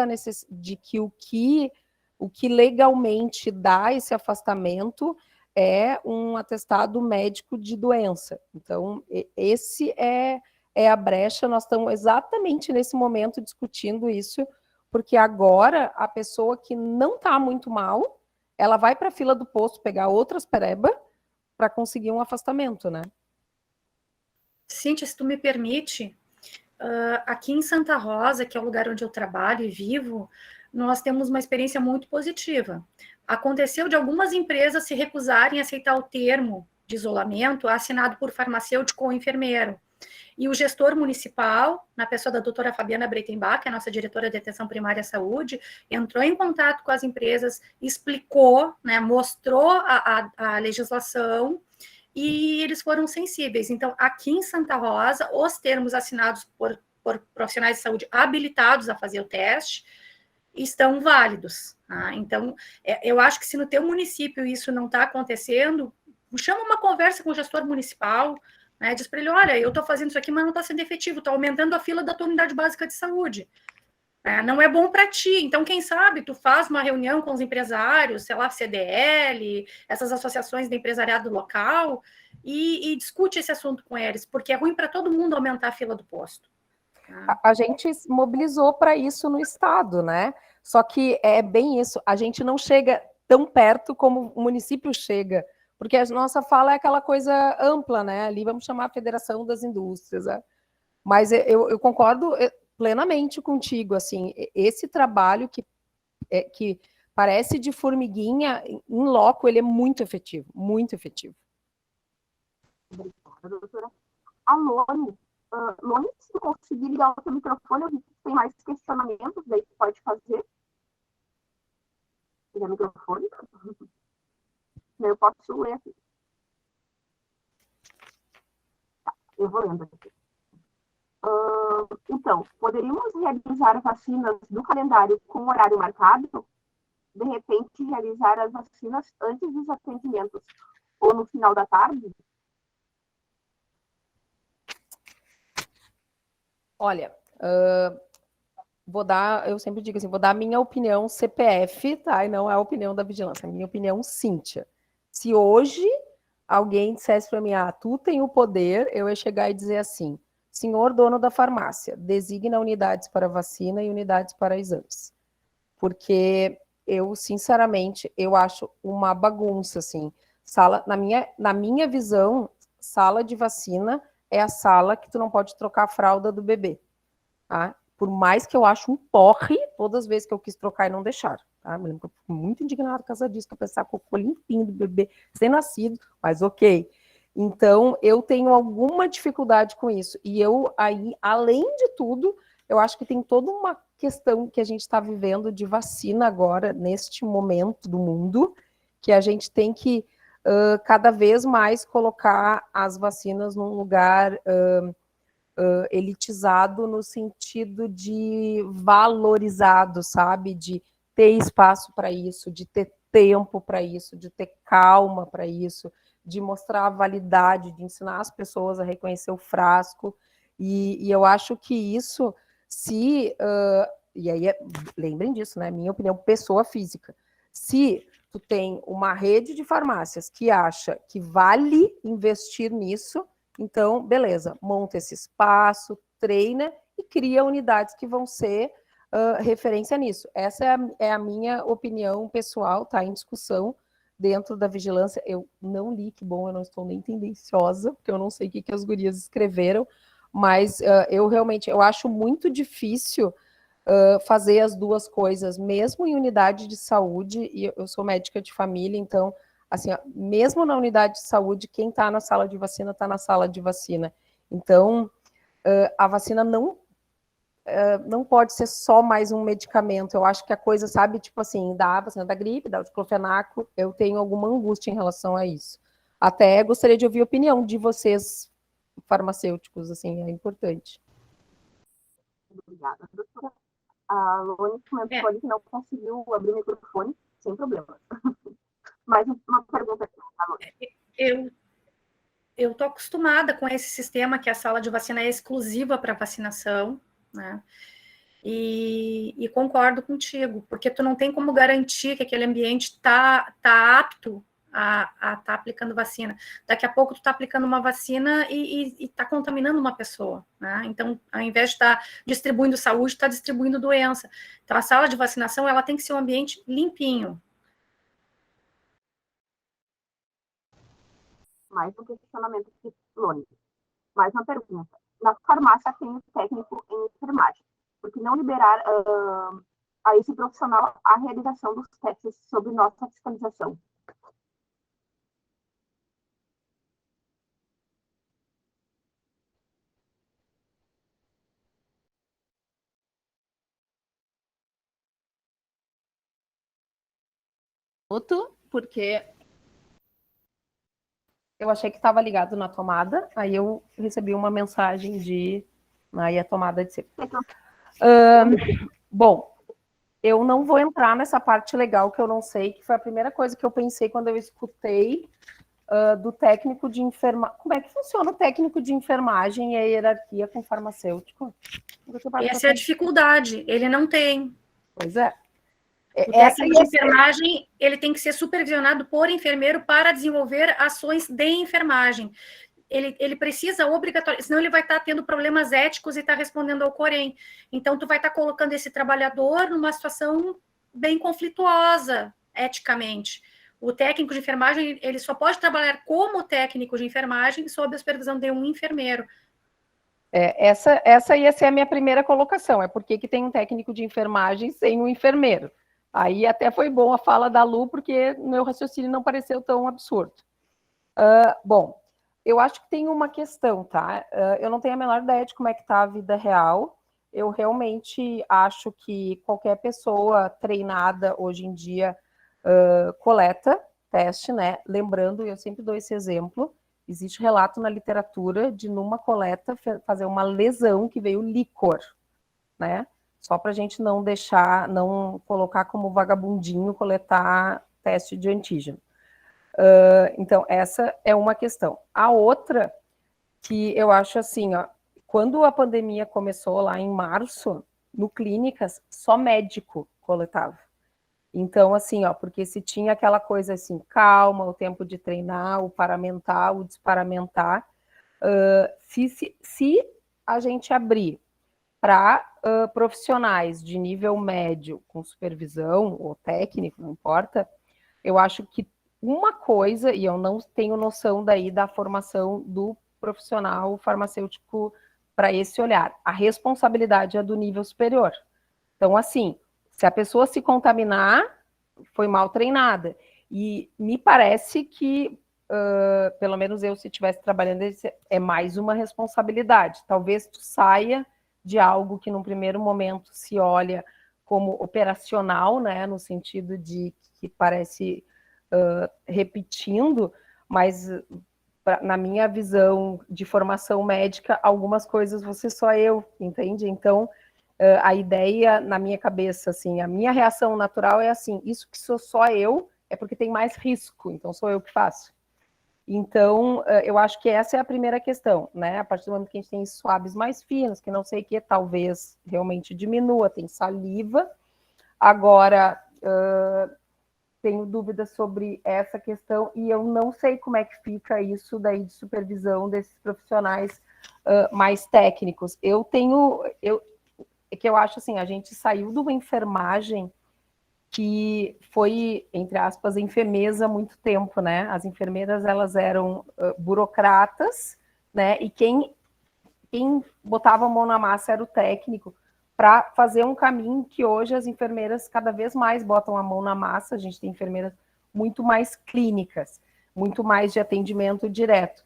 de que o que legalmente dá esse afastamento é um atestado médico de doença. Então, esse é a brecha, nós estamos exatamente nesse momento discutindo isso, porque agora a pessoa que não está muito mal, ela vai para a fila do posto pegar outras pereba para conseguir um afastamento, né? Cíntia, se tu me permite, aqui em Santa Rosa, que é o lugar onde eu trabalho e vivo, nós temos uma experiência muito positiva. Aconteceu de algumas empresas se recusarem a aceitar o termo de isolamento assinado por farmacêutico ou enfermeiro. E o gestor municipal, na pessoa da doutora Fabiana Breitenbach, que é a nossa diretora de atenção primária à saúde, entrou em contato com as empresas, explicou, né, mostrou a legislação, e eles foram sensíveis. Então, aqui em Santa Rosa, os termos assinados por profissionais de saúde habilitados a fazer o teste estão válidos. Tá? Então, eu acho que se no teu município isso não está acontecendo, chama uma conversa com o gestor municipal, né, diz para ele, olha, eu estou fazendo isso aqui, mas não está sendo efetivo, estou aumentando a fila da tua unidade básica de saúde. Não é bom para ti. Então, quem sabe, tu faz uma reunião com os empresários, sei lá, CDL, essas associações de empresariado local, e discute esse assunto com eles, porque é ruim para todo mundo aumentar a fila do posto. A gente mobilizou para isso no Estado, né? Só que é bem isso, a gente não chega tão perto como o município chega, porque a nossa fala é aquela coisa ampla, né? Ali vamos chamar a Federação das Indústrias, né? Mas eu concordo plenamente contigo, assim, esse trabalho que parece de formiguinha, em loco, ele é muito efetivo, muito efetivo. Obrigada, doutora. A Lone, Lone, se tu conseguir ligar o teu microfone, eu vi que tem mais questionamentos, daí tu pode fazer. Ligar o microfone. Eu posso ler aqui. Tá, eu vou lendo aqui. Então, poderíamos realizar vacinas no calendário com horário marcado? De repente, realizar as vacinas antes dos atendimentos ou no final da tarde? Olha, eu sempre digo assim, vou dar a minha opinião CPF, tá? E não é a opinião da vigilância, é a minha opinião Cíntia. Se hoje alguém dissesse para mim, tu tem o poder, eu ia chegar e dizer assim, senhor dono da farmácia, designa unidades para vacina e unidades para exames. Porque eu, sinceramente, eu acho uma bagunça, assim. Na minha visão, sala de vacina é a sala que tu não pode trocar a fralda do bebê, tá? Por mais que eu acho um porre, todas as vezes que eu quis trocar e não deixaram, tá? Me lembro que eu fico muito indignada por causa disso, que eu pensava que o cocô limpinho do bebê, sem nascido, mas ok. Então, eu tenho alguma dificuldade com isso. E eu, aí, além de tudo, eu acho que tem toda uma questão que a gente está vivendo de vacina agora, neste momento do mundo, que a gente tem que cada vez mais colocar as vacinas num lugar elitizado no sentido de valorizado, sabe? De ter espaço para isso, de ter tempo para isso, de ter calma para isso, de mostrar a validade, de ensinar as pessoas a reconhecer o frasco. E eu acho que isso, e aí, lembrem disso, né? Minha opinião, pessoa física. Se tu tem uma rede de farmácias que acha que vale investir nisso, então, beleza, monta esse espaço, treina e cria unidades que vão ser referência nisso. Essa é a minha opinião pessoal, tá em discussão dentro da vigilância. Eu não li, que bom, eu não estou nem tendenciosa, porque eu não sei o que as gurias escreveram, mas eu realmente, eu acho muito difícil fazer as duas coisas, mesmo em unidade de saúde, e eu sou médica de família, então, assim, mesmo na unidade de saúde, quem está na sala de vacina, está na sala de vacina. Então, a vacina não pode ser só mais um medicamento. Eu acho que a coisa, sabe, tipo assim, da vacina da gripe, da diclofenaco, eu tenho alguma angústia em relação a isso. Até gostaria de ouvir a opinião de vocês, farmacêuticos, assim, é importante. Obrigada, doutora. A Lone comentou ali que não conseguiu abrir o microfone, sem problema. Mais uma pergunta aqui, Lone. Eu estou acostumada com esse sistema que a sala de vacina é exclusiva para vacinação, né? E concordo contigo, porque tu não tem como garantir que aquele ambiente está apto a estar aplicando vacina. Daqui a pouco tu está aplicando uma vacina e está contaminando uma pessoa, né? Então, ao invés de estar distribuindo saúde, está distribuindo doença. Então, a sala de vacinação, ela tem que ser um ambiente limpinho. Mais um questionamento aqui, Lone. Mais uma pergunta. Na farmácia tem um técnico em enfermagem. Por que não liberar a esse profissional a realização dos testes sob nossa fiscalização? Porque eu achei que estava ligado na tomada, aí eu recebi uma mensagem de aí a tomada de ser. Bom, eu não vou entrar nessa parte legal que eu não sei, que foi a primeira coisa que eu pensei quando eu escutei do técnico de enfermagem. Como é que funciona o técnico de enfermagem e a hierarquia com o farmacêutico? Essa é a dificuldade, ele não tem. Pois é. O técnico de enfermagem, ele tem que ser supervisionado por enfermeiro para desenvolver ações de enfermagem. Ele precisa obrigatoriamente, senão ele vai estar tendo problemas éticos e estar respondendo ao Corém. Então, tu vai estar colocando esse trabalhador numa situação bem conflituosa, eticamente. O técnico de enfermagem, ele só pode trabalhar como técnico de enfermagem sob a supervisão de um enfermeiro. Essa ia ser a minha primeira colocação, é porque que tem um técnico de enfermagem sem um enfermeiro. Aí até foi bom a fala da Lu, porque meu raciocínio não pareceu tão absurdo. Bom, eu acho que tem uma questão, tá? Eu não tenho a menor ideia de como é que está a vida real. Eu realmente acho que qualquer pessoa treinada hoje em dia coleta teste, né? Lembrando, eu sempre dou esse exemplo, existe relato na literatura de numa coleta fazer uma lesão que veio líquor, né? Só para a gente não deixar, não colocar como vagabundinho coletar teste de antígeno. Então, essa é uma questão. A outra, que eu acho assim, ó, quando a pandemia começou lá em março, no clínicas, só médico coletava. Então, assim, ó, porque se tinha aquela coisa assim, calma, o tempo de treinar, o paramentar, o desparamentar, se a gente abrir para profissionais de nível médio, com supervisão ou técnico, não importa, eu acho que uma coisa, e eu não tenho noção daí da formação do profissional farmacêutico para esse olhar, a responsabilidade é do nível superior. Então, assim, se a pessoa se contaminar, foi mal treinada. E me parece que, pelo menos eu, se estivesse trabalhando, é mais uma responsabilidade. Talvez tu saia de algo que, num primeiro momento, se olha como operacional, né, no sentido de que parece repetindo, mas na minha visão de formação médica, algumas coisas você só eu, entende? Então, a ideia na minha cabeça, assim, a minha reação natural é assim, isso que sou só eu é porque tem mais risco, então sou eu que faço. Então, eu acho que essa é a primeira questão, né? A partir do momento que a gente tem suaves mais finos, que não sei o que, talvez realmente diminua, tem saliva. Agora, tenho dúvidas sobre essa questão e eu não sei como é que fica isso daí de supervisão desses profissionais mais técnicos. É que eu acho assim, a gente saiu de uma enfermagem que foi, entre aspas, enfermeza há muito tempo, né? As enfermeiras, elas eram burocratas, né? E quem botava a mão na massa era o técnico, para fazer um caminho que hoje as enfermeiras cada vez mais botam a mão na massa, a gente tem enfermeiras muito mais clínicas, muito mais de atendimento direto.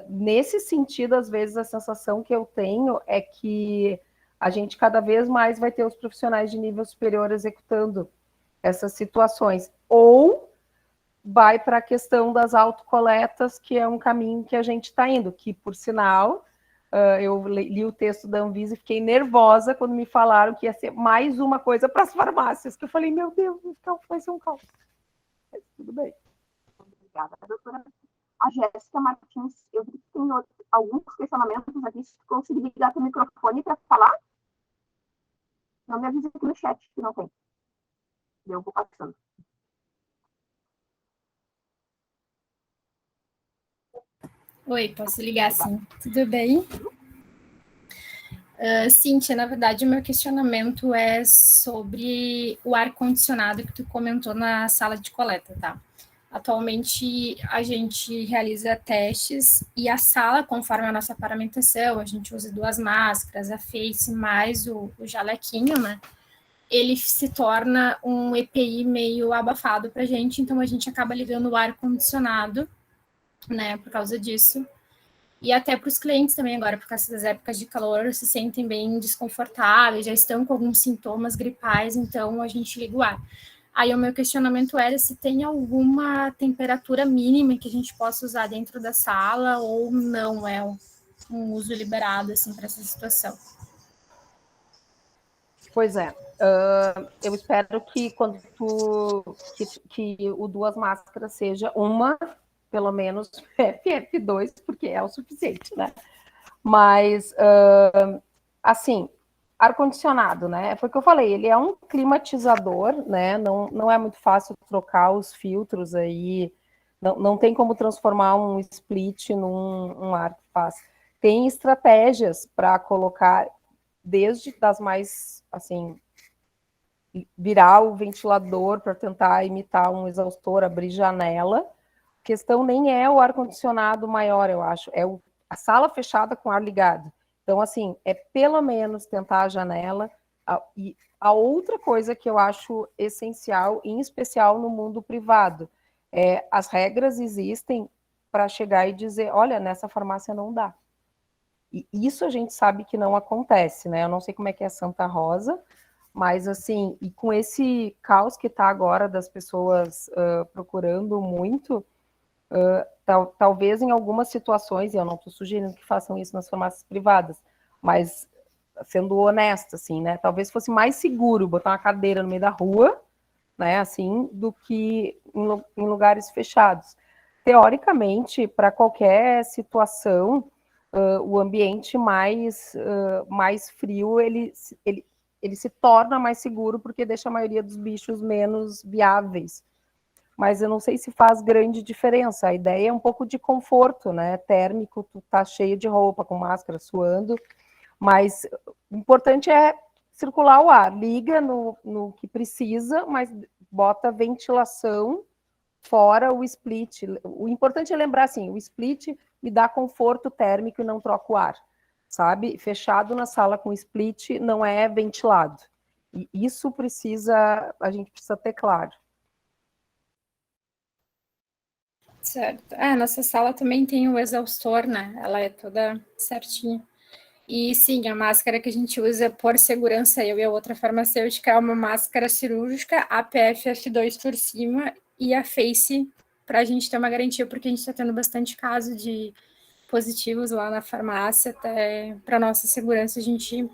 Nesse sentido, às vezes, a sensação que eu tenho é que a gente cada vez mais vai ter os profissionais de nível superior executando essas situações, ou vai para a questão das autocoletas, que é um caminho que a gente está indo, que, por sinal, eu li o texto da Anvisa e fiquei nervosa quando me falaram que ia ser mais uma coisa para as farmácias, que eu falei, meu Deus, vai ser um caos. Mas tudo bem. Obrigada, doutora. A Jéssica Martins, eu vi que tem alguns questionamentos aqui, se conseguir ligar o microfone para falar. Não me avisa aqui no chat que não tem. Eu vou passando. Oi, posso ligar sim? Tudo bem? Cíntia, na verdade, o meu questionamento é sobre o ar-condicionado que tu comentou na sala de coleta, tá? Atualmente, a gente realiza testes e a sala, conforme a nossa paramentação, a gente usa 2 máscaras, a face mais o jalequinho, né? Ele se torna um EPI meio abafado para a gente, então a gente acaba ligando o ar-condicionado, né, por causa disso. E até para os clientes também agora, por causa das épocas de calor, se sentem bem desconfortáveis, já estão com alguns sintomas gripais, então a gente liga o ar. Aí o meu questionamento era se tem alguma temperatura mínima que a gente possa usar dentro da sala ou não é um uso liberado assim para essa situação. Pois é. Eu espero que quando que o 2 máscaras seja uma, pelo menos FFP2, porque é o suficiente, né? Mas, assim, ar-condicionado, né? Foi o que eu falei, ele é um climatizador, né? Não é muito fácil trocar os filtros aí, não tem como transformar um split num ar fácil. Tem estratégias para colocar, desde das mais, assim, virar o ventilador para tentar imitar um exaustor, abrir janela. A questão nem é o ar-condicionado maior, eu acho, é a sala fechada com ar ligado. Então, assim, é pelo menos tentar a janela. E a outra coisa que eu acho essencial, em especial no mundo privado, as regras existem para chegar e dizer, olha, nessa farmácia não dá. E isso a gente sabe que não acontece, né? Eu não sei como é que é Santa Rosa, mas assim, e com esse caos que está agora das pessoas procurando muito, talvez em algumas situações, e eu não estou sugerindo que façam isso nas farmácias privadas, mas sendo honesta, assim, né? Talvez fosse mais seguro botar uma cadeira no meio da rua, né? Assim, do que em lugares fechados. Teoricamente, para qualquer situação, o ambiente mais frio, ele se torna mais seguro porque deixa a maioria dos bichos menos viáveis. Mas eu não sei se faz grande diferença. A ideia é um pouco de conforto, né? Térmico, tu tá cheio de roupa, com máscara, suando, mas o importante é circular o ar. Liga no que precisa, mas bota ventilação fora o split. O importante é lembrar assim, o split me dá conforto térmico e não troca o ar, sabe? Fechado na sala com split não é ventilado. E isso a gente precisa ter claro. Certo. Nossa sala também tem o exaustor, né? Ela é toda certinha. E sim, a máscara que a gente usa por segurança, eu e a outra farmacêutica, é uma máscara cirúrgica, a PFF2 por cima e a Face, para a gente ter uma garantia, porque a gente está tendo bastante caso de positivos lá na farmácia, até para nossa segurança a gente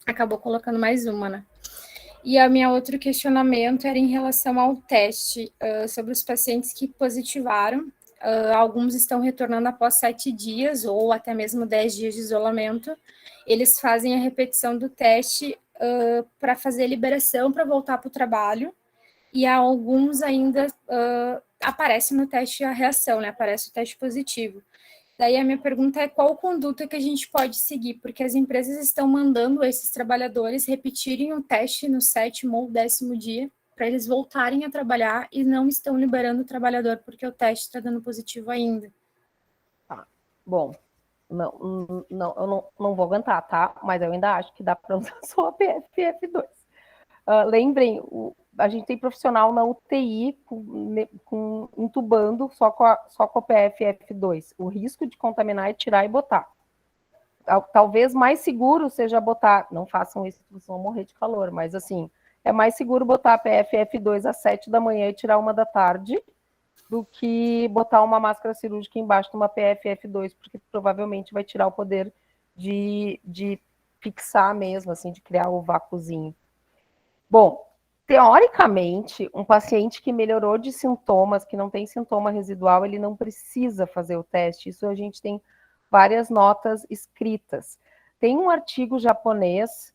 acabou colocando mais uma, né? E a minha outro questionamento era em relação ao teste, sobre os pacientes que positivaram. Alguns estão retornando após 7 dias ou até mesmo 10 dias de isolamento. Eles fazem a repetição do teste para fazer a liberação para voltar para o trabalho. E alguns ainda aparece no teste a reação, né? Aparece o teste positivo. Daí a minha pergunta é qual conduta que a gente pode seguir, porque as empresas estão mandando esses trabalhadores repetirem o teste no 7º ou 10º dia para eles voltarem a trabalhar e não estão liberando o trabalhador porque o teste está dando positivo ainda. Tá. Bom, eu não vou aguentar, tá? Mas eu ainda acho que dá para usar só a PFF2. Lembrem, a gente tem profissional na UTI intubando só com a PFF2. O risco de contaminar é tirar e botar. Talvez mais seguro seja botar, não façam isso, vocês vão morrer de calor, mas assim, é mais seguro botar a PFF2 às 7 da manhã e tirar 1 da tarde do que botar uma máscara cirúrgica embaixo de uma PFF2, porque provavelmente vai tirar o poder de fixar mesmo, assim, de criar o vácuozinho. Bom, teoricamente, um paciente que melhorou de sintomas, que não tem sintoma residual, ele não precisa fazer o teste. Isso a gente tem várias notas escritas. Tem um artigo japonês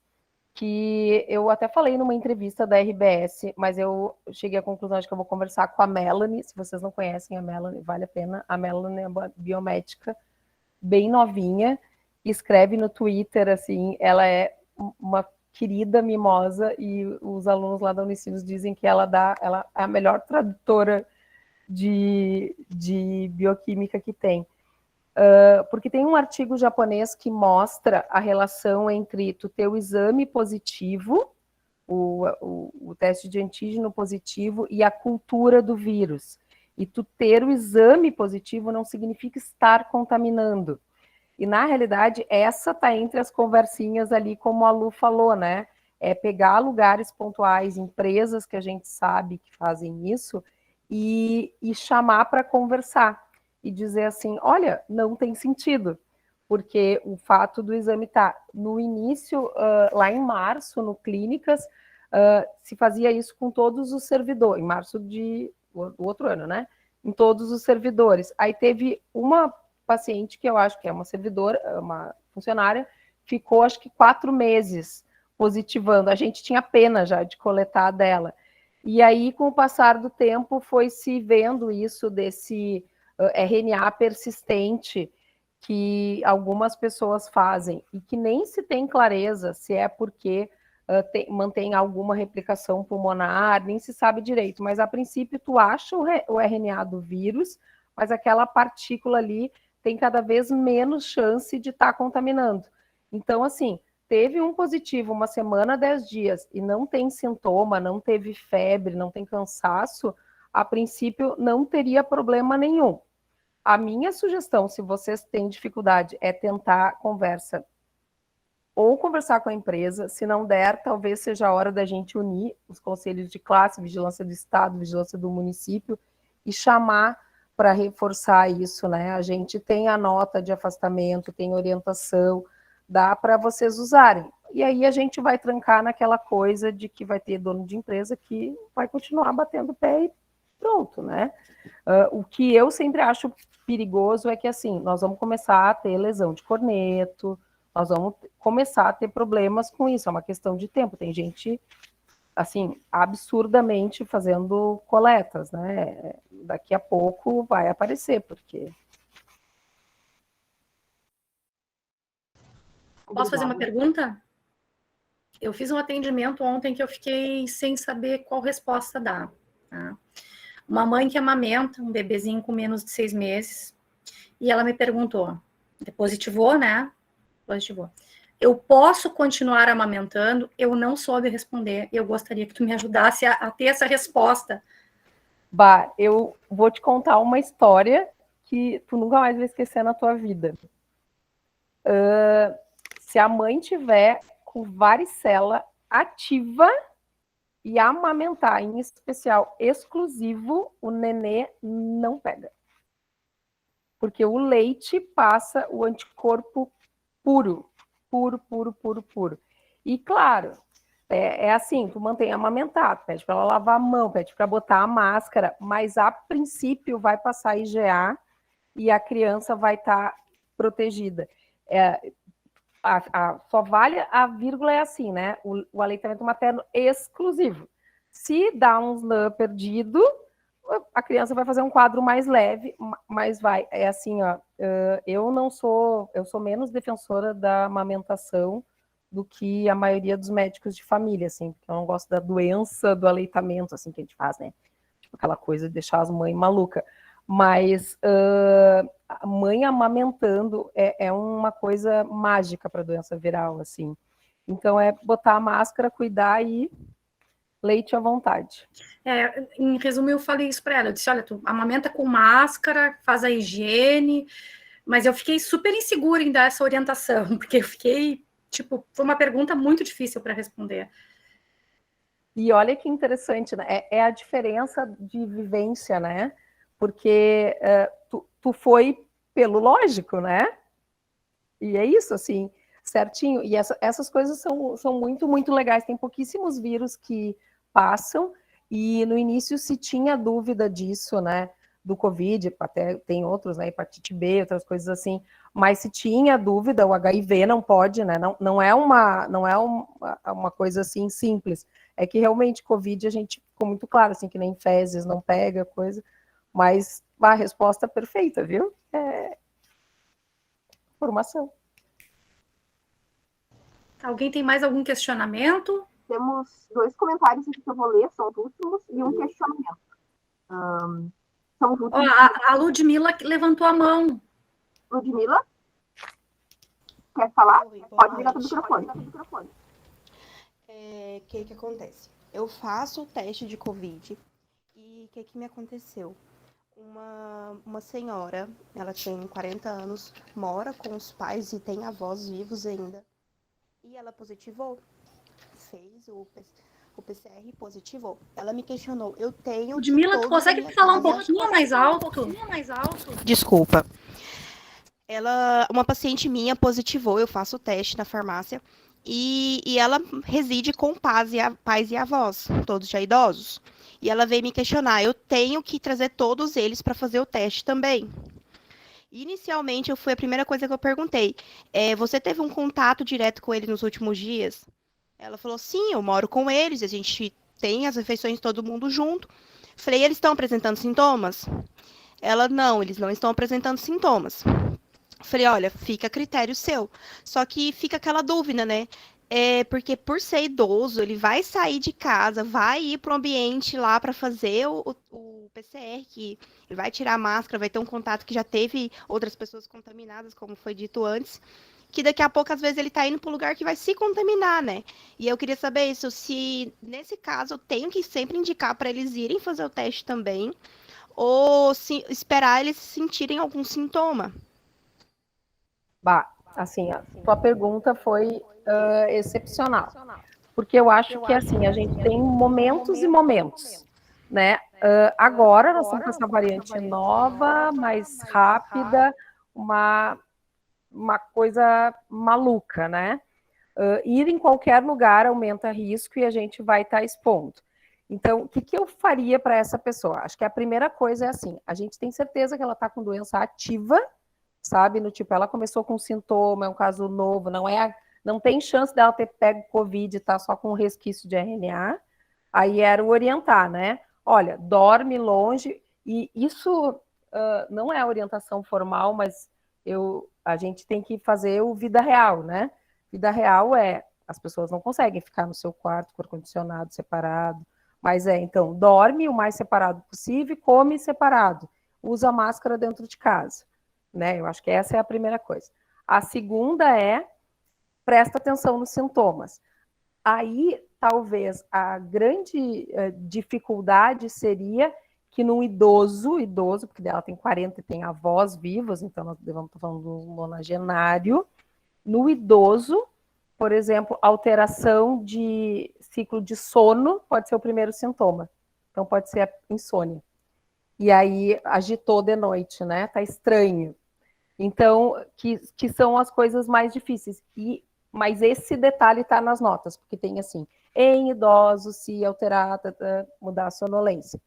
que eu até falei numa entrevista da RBS, mas eu cheguei à conclusão de que eu vou conversar com a Melanie. Se vocês não conhecem a Melanie, vale a pena. A Melanie é uma biomédica bem novinha, escreve no Twitter, assim, ela é uma querida mimosa, e os alunos lá da Unicinos dizem que ela é a melhor tradutora de bioquímica que tem. Porque tem um artigo japonês que mostra a relação entre tu ter o exame positivo, o teste de antígeno positivo e a cultura do vírus. E tu ter o exame positivo não significa estar contaminando. E, na realidade, essa está entre as conversinhas ali, como a Lu falou, né? É pegar lugares pontuais, empresas que a gente sabe que fazem isso, e chamar para conversar. E dizer assim, olha, não tem sentido. Porque o fato do exame estar no início, lá em março, no Clínicas, se fazia isso com todos os servidores, em março do outro ano, né? Em todos os servidores. Aí teve uma paciente que eu acho que é uma servidora, uma funcionária, ficou acho que 4 meses positivando. A gente tinha pena já de coletar dela. E aí, com o passar do tempo, foi se vendo isso desse RNA persistente que algumas pessoas fazem e que nem se tem clareza se é porque mantém alguma replicação pulmonar, nem se sabe direito, mas a princípio tu acha o RNA do vírus, mas aquela partícula ali tem cada vez menos chance de estar contaminando. Então, assim, teve um positivo uma semana, 10 dias, e não tem sintoma, não teve febre, não tem cansaço, a princípio não teria problema nenhum. A minha sugestão, se vocês têm dificuldade, é tentar conversa ou conversar com a empresa, se não der, talvez seja a hora da gente unir os conselhos de classe, vigilância do estado, vigilância do município, e chamar para reforçar isso, né? A gente tem a nota de afastamento, tem orientação, dá para vocês usarem. E aí a gente vai trancar naquela coisa de que vai ter dono de empresa que vai continuar batendo pé e pronto, né? O que eu sempre acho perigoso é que, assim, nós vamos começar a ter lesão de corneto, nós vamos começar a ter problemas com isso, é uma questão de tempo. Tem gente, assim, absurdamente fazendo coletas, né? Daqui a pouco vai aparecer, porque... Posso fazer uma pergunta? Eu fiz um atendimento ontem que eu fiquei sem saber qual resposta dar. Tá? Uma mãe que amamenta um bebezinho com menos de 6 meses, e ela me perguntou, positivou, né? Positivou. Eu posso continuar amamentando? Eu não soube responder. Eu gostaria que tu me ajudasse a ter essa resposta. Bah, eu vou te contar uma história que tu nunca mais vai esquecer na tua vida. Se a mãe tiver com varicela ativa e amamentar, em especial exclusivo, o nenê não pega. Porque o leite passa o anticorpo puro. E claro, é assim, tu mantém amamentado, pede para ela lavar a mão, pede para botar a máscara, mas a princípio vai passar IgA e a criança vai estar protegida. Só vale a vírgula é assim, né? O aleitamento materno exclusivo. Se dá um SNAN perdido, a criança vai fazer um quadro mais leve, mas vai. É assim, ó. Eu sou menos defensora da amamentação do que a maioria dos médicos de família, assim, porque eu não gosto da doença do aleitamento, assim, que a gente faz, né? Tipo aquela coisa de deixar as mães malucas. Mas a mãe amamentando é uma coisa mágica para a doença viral, assim. Então é botar a máscara, cuidar e leite à vontade. Em resumo, eu falei isso para ela. Eu disse, olha, tu amamenta com máscara, faz a higiene, mas eu fiquei super insegura em dar essa orientação, porque eu fiquei, tipo, foi uma pergunta muito difícil para responder. E olha que interessante, né? É a diferença de vivência, né? Porque tu foi pelo lógico, né? E é isso, assim, certinho. E essas coisas são muito, muito legais. Tem pouquíssimos vírus que passam, e no início se tinha dúvida disso, né? Do Covid, até tem outros, né? Hepatite B, outras coisas assim. Mas se tinha dúvida, o HIV não pode, né? Não é uma coisa assim simples. É que realmente Covid a gente ficou muito claro, assim, que nem fezes não pega, coisa. Mas a resposta perfeita, viu? Formação. Alguém tem mais algum questionamento? Temos 2 comentários aqui que eu vou ler, são os últimos, e um questionamento. São os últimos. A Ludmila levantou a mão. Ludmila? Quer falar? Oi, Pode ligar para o microfone. O que acontece? Eu faço o teste de Covid e o que me aconteceu? Uma senhora, ela tem 40 anos, mora com os pais e tem avós vivos ainda. E ela positivou. Fez o PCR positivou. Ela me questionou. Eu tenho. Ludmila, tu consegue falar um pouquinho mais alto? Desculpa. Uma paciente minha positivou, eu faço o teste na farmácia. E ela reside com pais e avós, todos já idosos. E ela veio me questionar, eu tenho que trazer todos eles para fazer o teste também. Inicialmente, foi a primeira coisa que eu perguntei. Você teve um contato direto com ele nos últimos dias? Ela falou, sim, eu moro com eles, a gente tem as refeições todo mundo junto. Falei, eles estão apresentando sintomas? Ela, não, eles não estão apresentando sintomas. Falei, olha, fica a critério seu. Só que fica aquela dúvida, né? porque por ser idoso, ele vai sair de casa, vai ir para o ambiente lá para fazer o PCR, que ele vai tirar a máscara, vai ter um contato que já teve outras pessoas contaminadas, como foi dito antes, que daqui a pouco, às vezes, ele está indo para um lugar que vai se contaminar, né? E eu queria saber isso, se nesse caso eu tenho que sempre indicar para eles irem fazer o teste também, ou se esperar eles sentirem algum sintoma. Bah, assim, a tua pergunta foi excepcional, porque eu acho que, assim, a gente tem momentos e momentos, né? Agora nós estamos com essa variante nova, mais rápida, uma coisa maluca, né? Ir em qualquer lugar aumenta risco e a gente vai estar expondo. Então, o que eu faria para essa pessoa? Acho que a primeira coisa é assim, a gente tem certeza que ela está com doença ativa, sabe? No tipo, ela começou com sintoma, é um caso novo, não tem chance dela ter pego Covid e tá só com um resquício de RNA. Aí era o orientar, né? Olha, dorme longe, e isso não é orientação formal, mas a gente tem que fazer o vida real, né? Vida real as pessoas não conseguem ficar no seu quarto com ar-condicionado separado, mas então, dorme o mais separado possível e come separado. Usa máscara dentro de casa, né? Eu acho que essa é a primeira coisa. A segunda presta atenção nos sintomas. Aí, talvez, a grande dificuldade seria que num idoso, porque dela tem 40 e tem avós vivos, então nós vamos estar falando do nonagenário, no idoso, por exemplo, alteração de ciclo de sono pode ser o primeiro sintoma. Então, pode ser a insônia. E aí, agitou de noite, né? Tá estranho. Então, que são as coisas mais difíceis. Mas esse detalhe está nas notas, porque tem assim, em idosos, se alterar, mudar a sonolência.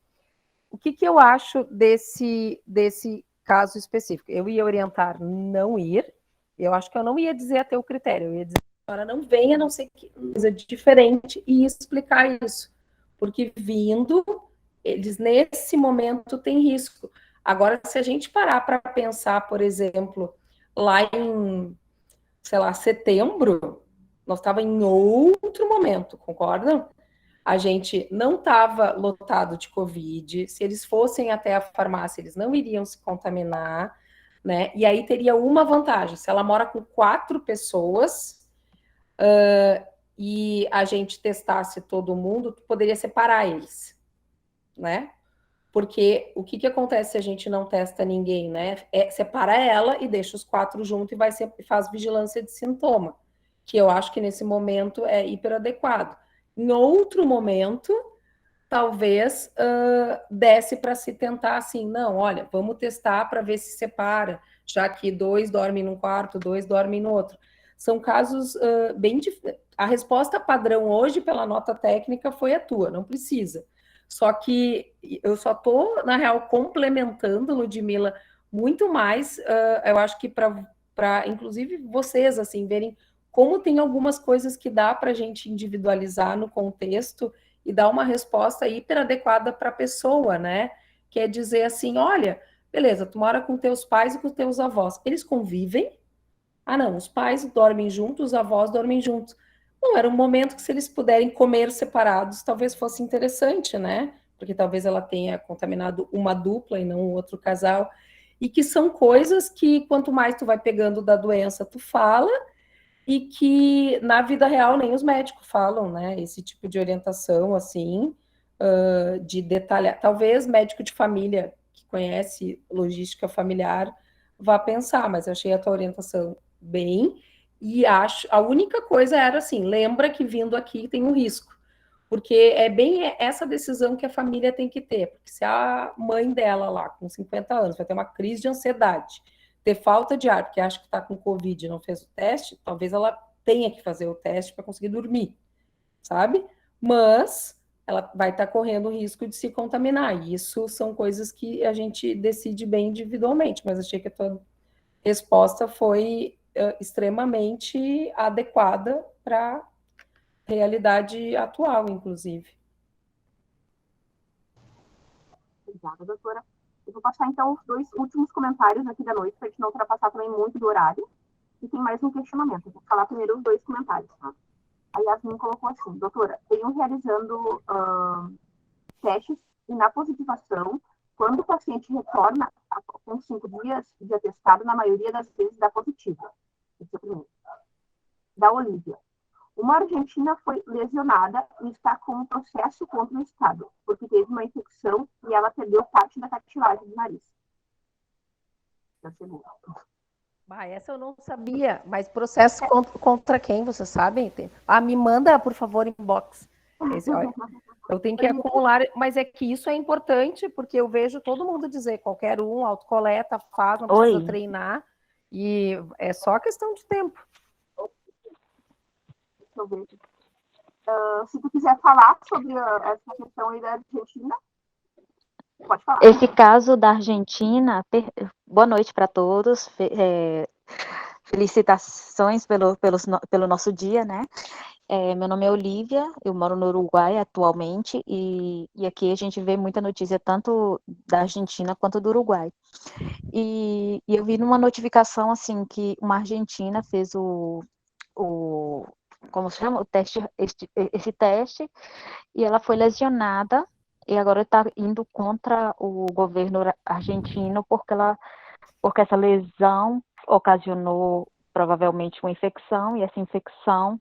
O que eu acho desse caso específico? Eu ia orientar não ir, eu acho que eu não ia dizer até o critério, eu ia dizer, a senhora não venha, não sei que coisa diferente, e explicar isso. Porque vindo, eles nesse momento têm risco. Agora, se a gente parar para pensar, por exemplo, lá em, sei lá, setembro, nós estava em outro momento, concordam? A gente não estava lotado de Covid, se eles fossem até a farmácia, eles não iriam se contaminar, né? E aí teria uma vantagem, se ela mora com 4 pessoas e a gente testasse todo mundo, poderia separar eles, né? Porque o que acontece se a gente não testa ninguém, né? Separa ela e deixa os 4 juntos e faz vigilância de sintoma, que eu acho que nesse momento é hiper adequado. Em outro momento, talvez desse para se tentar assim, não, olha, vamos testar para ver se separa, já que 2 dormem num quarto, 2 dormem no outro. São casos bem diferentes. A resposta padrão hoje, pela nota técnica, foi a tua, não precisa. Só que eu só estou, na real, complementando, Ludmila, muito mais, eu acho que para, inclusive, vocês, assim, verem como tem algumas coisas que dá para a gente individualizar no contexto e dar uma resposta hiper adequada para a pessoa, né? Que é dizer assim, olha, beleza, tu mora com teus pais e com teus avós, eles convivem? Ah, não, os pais dormem juntos, os avós dormem juntos. Não, era um momento que se eles puderem comer separados, talvez fosse interessante, né? Porque talvez ela tenha contaminado uma dupla e não o outro casal. E que são coisas que, quanto mais tu vai pegando da doença, tu fala, e que na vida real nem os médicos falam, né? Esse tipo de orientação, assim, de detalhar. Talvez médico de família, que conhece logística familiar, vá pensar, mas eu achei a tua orientação bem, e acho, a única coisa era assim, lembra que vindo aqui tem um risco, porque é bem essa decisão que a família tem que ter, porque se a mãe dela lá, com 50 anos, vai ter uma crise de ansiedade, ter falta de ar, porque acha que está com Covid e não fez o teste, talvez ela tenha que fazer o teste para conseguir dormir, sabe? Mas ela vai estar correndo o risco de se contaminar, e isso são coisas que a gente decide bem individualmente, mas achei que a tua resposta foi extremamente adequada para a realidade atual, inclusive. Obrigada, doutora. Eu vou passar, então, os 2 últimos comentários aqui da noite, para a gente não ultrapassar também muito do horário. E tem mais um questionamento. Eu vou falar primeiro os 2 comentários, tá? A Yasmin colocou assim: doutora, venho realizando testes e na positivação, quando o paciente retorna com 5 dias de atestado, na maioria das vezes dá positiva. Esse é o primeiro. Da Olívia. Uma argentina foi lesionada e está com um processo contra o Estado, porque teve uma infecção e ela perdeu parte da cartilagem do nariz. Da segunda. Essa eu não sabia, mas processo contra quem, vocês sabem? Me manda, por favor, inbox. Olha, eu tenho que acumular, mas é que isso é importante, porque eu vejo todo mundo dizer, qualquer um, autocoleta, faz, não precisa treinar, e é só questão de tempo. Deixa eu ver. Se tu quiser falar sobre essa questão aí da Argentina, pode falar. Esse caso da Argentina, boa noite para todos, felicitações pelo nosso dia, né? Meu nome é Olívia, eu moro no Uruguai atualmente, e aqui a gente vê muita notícia tanto da Argentina quanto do Uruguai. E eu vi numa notificação, assim, que uma argentina fez como se chama? Esse teste, e ela foi lesionada, e agora está indo contra o governo argentino porque essa lesão ocasionou provavelmente uma infecção, e essa infecção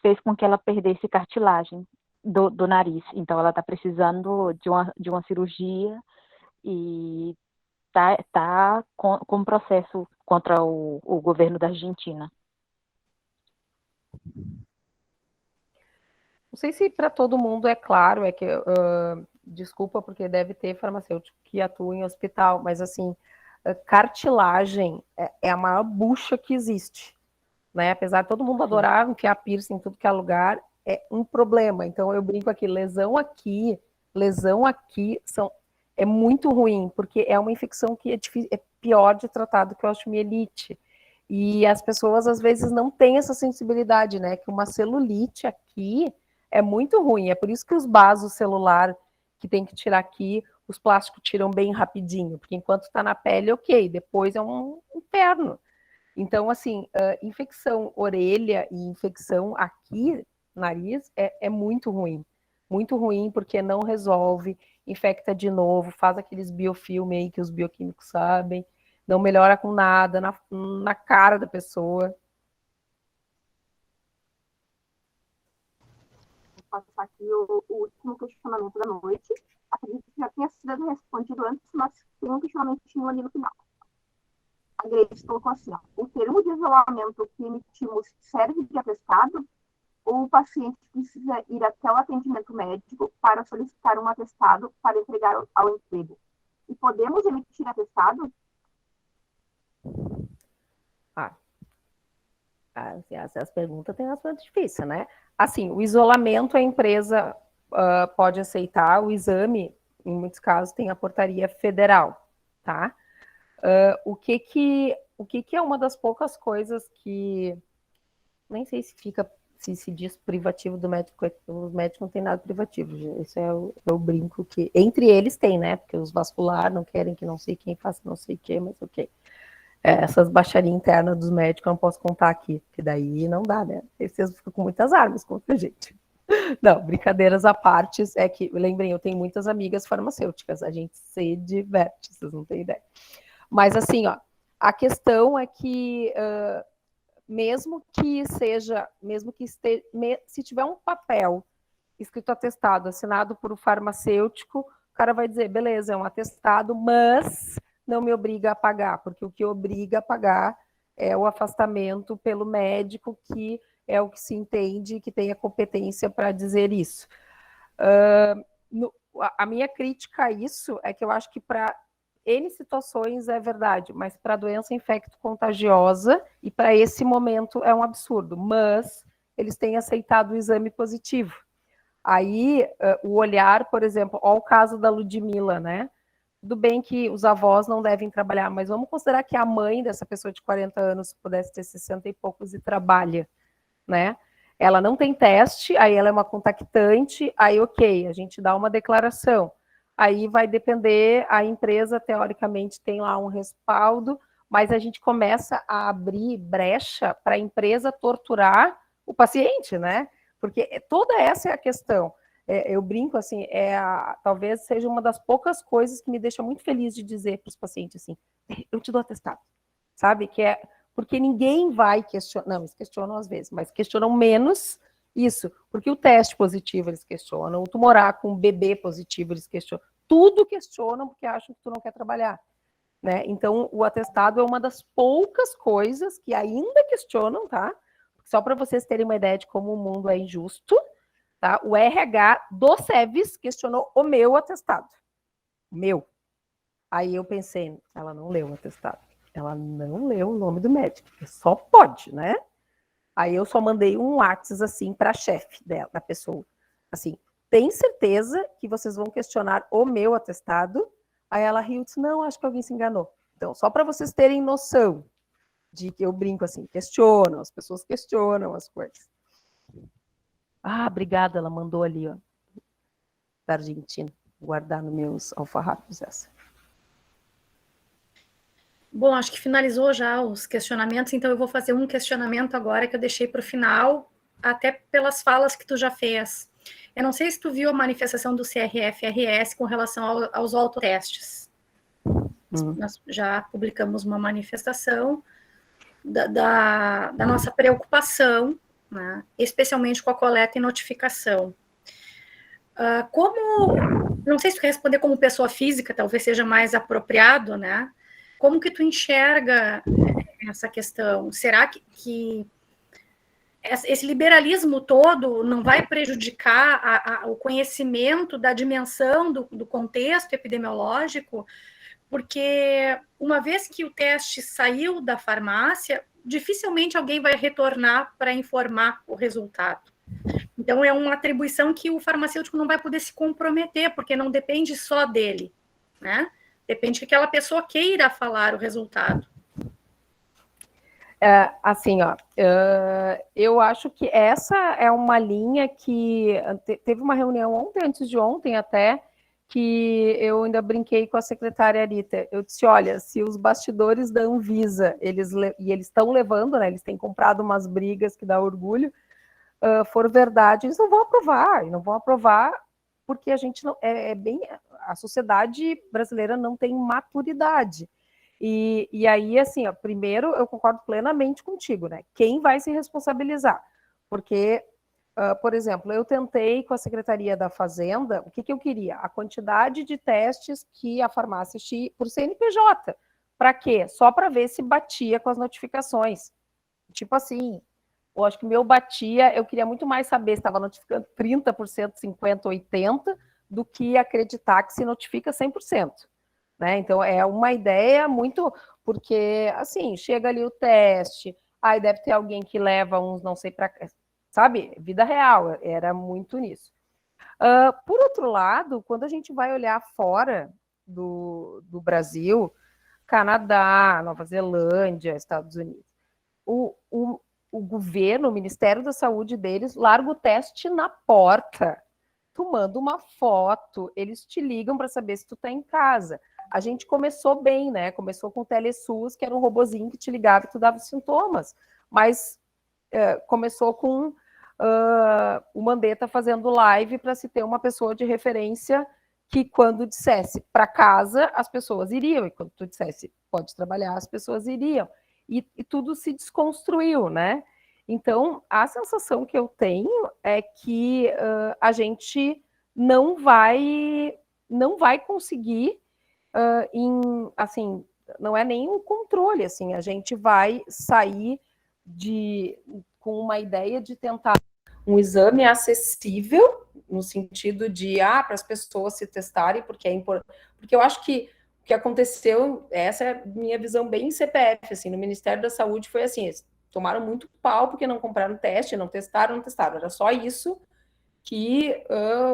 fez com que ela perdesse cartilagem do nariz. Então ela está precisando de uma cirurgia e está com um processo contra o governo da Argentina. Não sei se para todo mundo é claro, é que, desculpa, porque deve ter farmacêutico que atua em hospital, mas assim, cartilagem é a maior bucha que existe, né? Apesar de todo mundo adorar enfiar piercing em tudo que é lugar, é um problema. Então eu brinco aqui, lesão aqui é muito ruim, porque é uma infecção que é pior de tratar do que a osteomielite. E as pessoas às vezes não têm essa sensibilidade, né? Que uma celulite aqui é muito ruim. É por isso que os vasos celular que tem que tirar aqui, os plásticos tiram bem rapidinho, porque enquanto está na pele, ok, depois é um inferno. Então, assim, infecção orelha e infecção aqui, nariz, é muito ruim, porque não resolve, infecta de novo, faz aqueles biofilmes aí que os bioquímicos sabem, não melhora com nada, na cara da pessoa. Vou passar aqui o último questionamento da noite. Acredito que já tenha sido respondido antes, mas tem um questionamentinho ali no final. A Grace colocou assim: o termo de isolamento que emitimos serve de atestado ou o paciente precisa ir até o atendimento médico para solicitar um atestado para entregar ao emprego? E podemos emitir atestado? Essas perguntas têm bastante difícil, né? Assim, o isolamento a empresa pode aceitar, o exame, em muitos casos, tem a portaria federal, tá? O que é uma das poucas coisas que nem sei se diz privativo do médico, os médicos não tem nada privativo, esse é o brinco que entre eles tem, né? Porque os vascular não querem que não sei quem faça não sei o que, mas ok. Essas baixarias internas dos médicos eu não posso contar aqui, porque daí não dá, né? Vocês ficam com muitas armas contra a gente. Não, brincadeiras à parte, é que, lembrem, eu tenho muitas amigas farmacêuticas, a gente se diverte, vocês não têm ideia. Mas assim, ó, a questão é que se tiver um papel escrito atestado, assinado por um farmacêutico, o cara vai dizer, beleza, é um atestado, mas não me obriga a pagar, porque o que obriga a pagar é o afastamento pelo médico, que é o que se entende, que tem a competência para dizer isso. A minha crítica a isso é que eu acho que para N situações é verdade, mas para doença infecto-contagiosa e para esse momento é um absurdo, mas eles têm aceitado o exame positivo. Aí, o olhar, por exemplo, olha o caso da Ludmilla, né? Tudo bem que os avós não devem trabalhar, mas vamos considerar que a mãe dessa pessoa de 40 anos pudesse ter 60 e poucos e trabalha, né? Ela não tem teste, aí ela é uma contactante, aí ok, a gente dá uma declaração. Aí vai depender, a empresa teoricamente tem lá um respaldo, mas a gente começa a abrir brecha para a empresa torturar o paciente, né? Porque toda essa é a questão. Eu brinco assim, talvez seja uma das poucas coisas que me deixa muito feliz de dizer para os pacientes assim, eu te dou atestado, sabe? Que é porque ninguém vai questionar, não, eles questionam às vezes, mas questionam menos isso, porque o teste positivo eles questionam, o tu morar com um bebê positivo eles questionam, tudo questionam porque acham que tu não quer trabalhar, né? Então o atestado é uma das poucas coisas que ainda questionam, tá? Só para vocês terem uma ideia de como o mundo é injusto, tá? O RH do SEVES questionou o meu atestado. Meu. Aí eu pensei, ela não leu o atestado. Ela não leu o nome do médico. Só pode, né? Aí eu só mandei um WhatsApp assim para a chefe dela, da pessoa. Assim, tem certeza que vocês vão questionar o meu atestado? Aí ela riu e disse, não, acho que alguém se enganou. Então, só para vocês terem noção de que eu brinco assim, questionam, as pessoas questionam as coisas. Ah, obrigada, ela mandou ali, ó, da Argentina, guardar nos meus alfarrábios essa. Bom, acho que finalizou já os questionamentos, então eu vou fazer um questionamento agora que eu deixei para o final, até pelas falas que tu já fez. Eu não sei se tu viu a manifestação do CRF-RS com relação aos autotestes. Nós já publicamos uma manifestação da nossa preocupação, né, especialmente com a coleta e notificação. Não sei se tu quer responder como pessoa física, talvez seja mais apropriado, né? Como que tu enxerga essa questão? Será que esse liberalismo todo não vai prejudicar o conhecimento da dimensão do contexto epidemiológico? Porque uma vez que o teste saiu da farmácia, dificilmente alguém vai retornar para informar o resultado. Então, é uma atribuição que o farmacêutico não vai poder se comprometer, porque não depende só dele, né? Depende que aquela pessoa queira falar o resultado. Assim, ó, eu acho que essa é uma linha que teve uma reunião ontem, antes de ontem até, que eu ainda brinquei com a secretária Arita. Eu disse, olha, se os bastidores da Anvisa, eles estão levando, né, eles têm comprado umas brigas que dá orgulho, for verdade, eles não vão aprovar, e não vão aprovar porque a gente não, a sociedade brasileira não tem maturidade. E aí, assim, ó, primeiro, eu concordo plenamente contigo, né? Quem vai se responsabilizar? Porque, por exemplo, eu tentei com a Secretaria da Fazenda, o que eu queria? A quantidade de testes que a farmácia tinha por CNPJ. Para quê? Só para ver se batia com as notificações. Tipo assim, eu acho que o meu batia, eu queria muito mais saber se estava notificando 30%, 50%, 80%, do que acreditar que se notifica 100%. Né? Então, é uma ideia muito... Porque, assim, chega ali o teste, aí deve ter alguém que leva uns não sei para... Sabe? Vida real, era muito nisso. Por outro lado, quando a gente vai olhar fora do Brasil, Canadá, Nova Zelândia, Estados Unidos, o governo, o Ministério da Saúde deles, larga o teste na porta. Tu manda uma foto, eles te ligam para saber se tu tá em casa. A gente começou bem, né? Começou com o TeleSUS, que era um robozinho que te ligava e tu dava os sintomas. Mas começou com o Mandetta fazendo live para se ter uma pessoa de referência que quando dissesse para casa, as pessoas iriam. E quando tu dissesse pode trabalhar, as pessoas iriam. E tudo se desconstruiu, né? Então, a sensação que eu tenho é que a gente não vai conseguir, assim, não é nem um controle, assim, a gente vai sair com uma ideia de tentar um exame acessível, no sentido de, para as pessoas se testarem, porque é importante, porque eu acho que o que aconteceu, essa é a minha visão bem CPF, assim, no Ministério da Saúde foi assim, eles tomaram muito pau porque não compraram teste, não testaram, era só isso que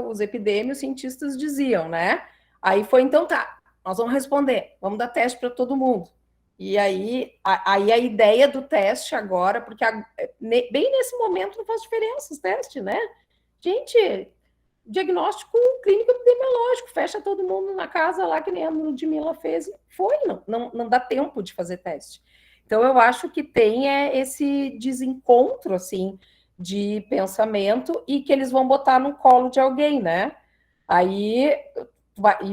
os epidêmios cientistas diziam, né? Aí foi, então tá, nós vamos responder, vamos dar teste para todo mundo. E aí a ideia do teste agora, porque bem nesse momento não faz diferença os testes, né? Gente, diagnóstico clínico epidemiológico, fecha todo mundo na casa lá, que nem a Ludmilla fez, não dá tempo de fazer teste. Então, eu acho que tem esse desencontro, assim, de pensamento e que eles vão botar no colo de alguém, né? Aí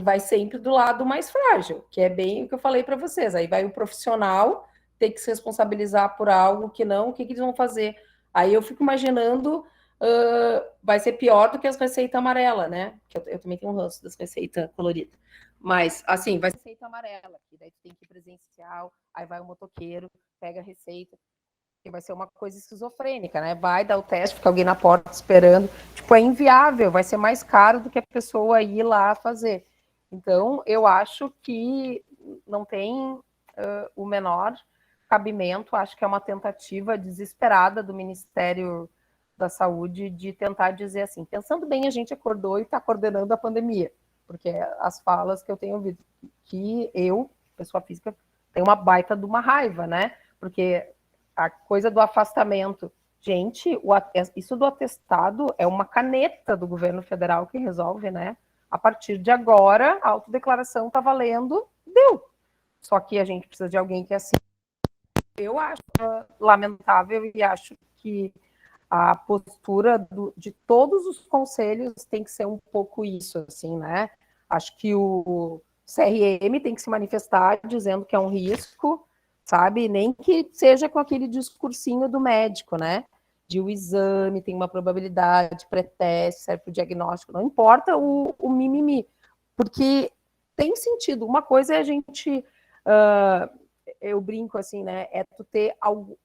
vai sempre do lado mais frágil, que é bem o que eu falei para vocês. Aí vai o profissional ter que se responsabilizar por algo que não, o que eles vão fazer? Aí eu fico imaginando, vai ser pior do que as receitas amarelas, né? Que eu também tenho um ranço das receitas coloridas. Mas, assim, vai ser receita amarela, que daí tu tem que ir presencial, aí vai o motoqueiro, pega a receita, que vai ser uma coisa esquizofrênica, né? Vai dar o teste, fica alguém na porta esperando. Tipo, é inviável, vai ser mais caro do que a pessoa ir lá fazer. Então, eu acho que não tem o menor cabimento, acho que é uma tentativa desesperada do Ministério da Saúde de tentar dizer assim, pensando bem, a gente acordou e está coordenando a pandemia, porque as falas que eu tenho ouvido, que eu, pessoa física, tenho uma baita de uma raiva, né? Porque a coisa do afastamento, gente, isso do atestado é uma caneta do governo federal que resolve, né? A partir de agora, a autodeclaração está valendo, deu. Só que a gente precisa de alguém que assim. Eu acho lamentável e acho que a postura de todos os conselhos tem que ser um pouco isso, assim, né? Acho que o CRM tem que se manifestar dizendo que é um risco, sabe? Nem que seja com aquele discursinho do médico, né? De o exame tem uma probabilidade, pré-teste, serve para o diagnóstico, não importa o mimimi, porque tem sentido. Uma coisa é a gente, eu brinco assim, né? É tu ter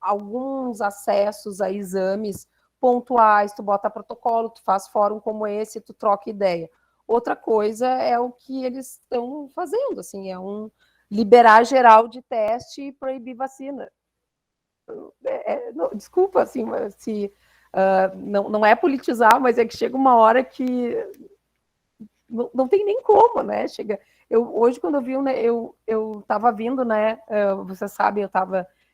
alguns acessos a exames pontuais, tu bota protocolo, tu faz fórum como esse, tu troca ideia. Outra coisa é o que eles estão fazendo, assim, é um liberar geral de teste e proibir vacina. Desculpa, assim, se não é politizar, mas é que chega uma hora que não tem nem como, né? Chega. Hoje, quando eu vi, né, eu estava vindo, né? Você sabe,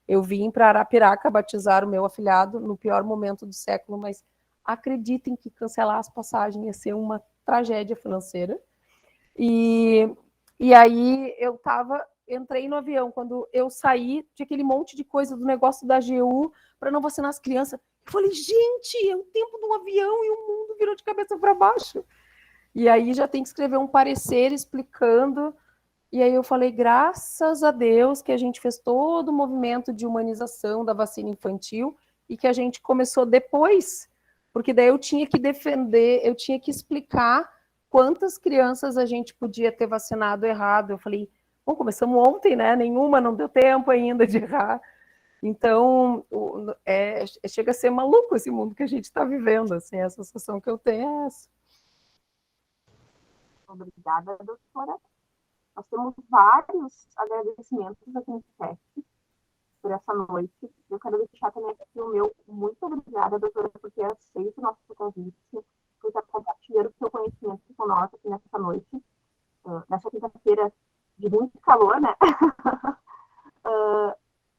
eu vim para Arapiraca batizar o meu afilhado no pior momento do século, mas acreditem que cancelar as passagens ia ser uma tragédia financeira. E aí entrei no avião, quando eu saí, tinha aquele monte de coisa do negócio da AGU para não vacinar as crianças. Eu falei, gente, é o tempo de um avião e o mundo virou de cabeça para baixo. E aí já tem que escrever um parecer explicando. E aí eu falei, graças a Deus que a gente fez todo o movimento de humanização da vacina infantil e que a gente começou depois, porque daí eu tinha que defender, eu tinha que explicar quantas crianças a gente podia ter vacinado errado. Eu falei, bom, começamos ontem, né? Nenhuma, não deu tempo ainda de errar. Então, chega a ser maluco esse mundo que a gente está vivendo, assim, a sensação que eu tenho é essa. Obrigada, doutora. Nós temos vários agradecimentos aqui no chat por essa noite. Eu quero deixar também aqui o meu muito obrigada, doutora, por ter aceito o nosso convite, por estar compartilhando o seu conhecimento conosco aqui nessa noite, nessa quinta-feira de muito calor, né?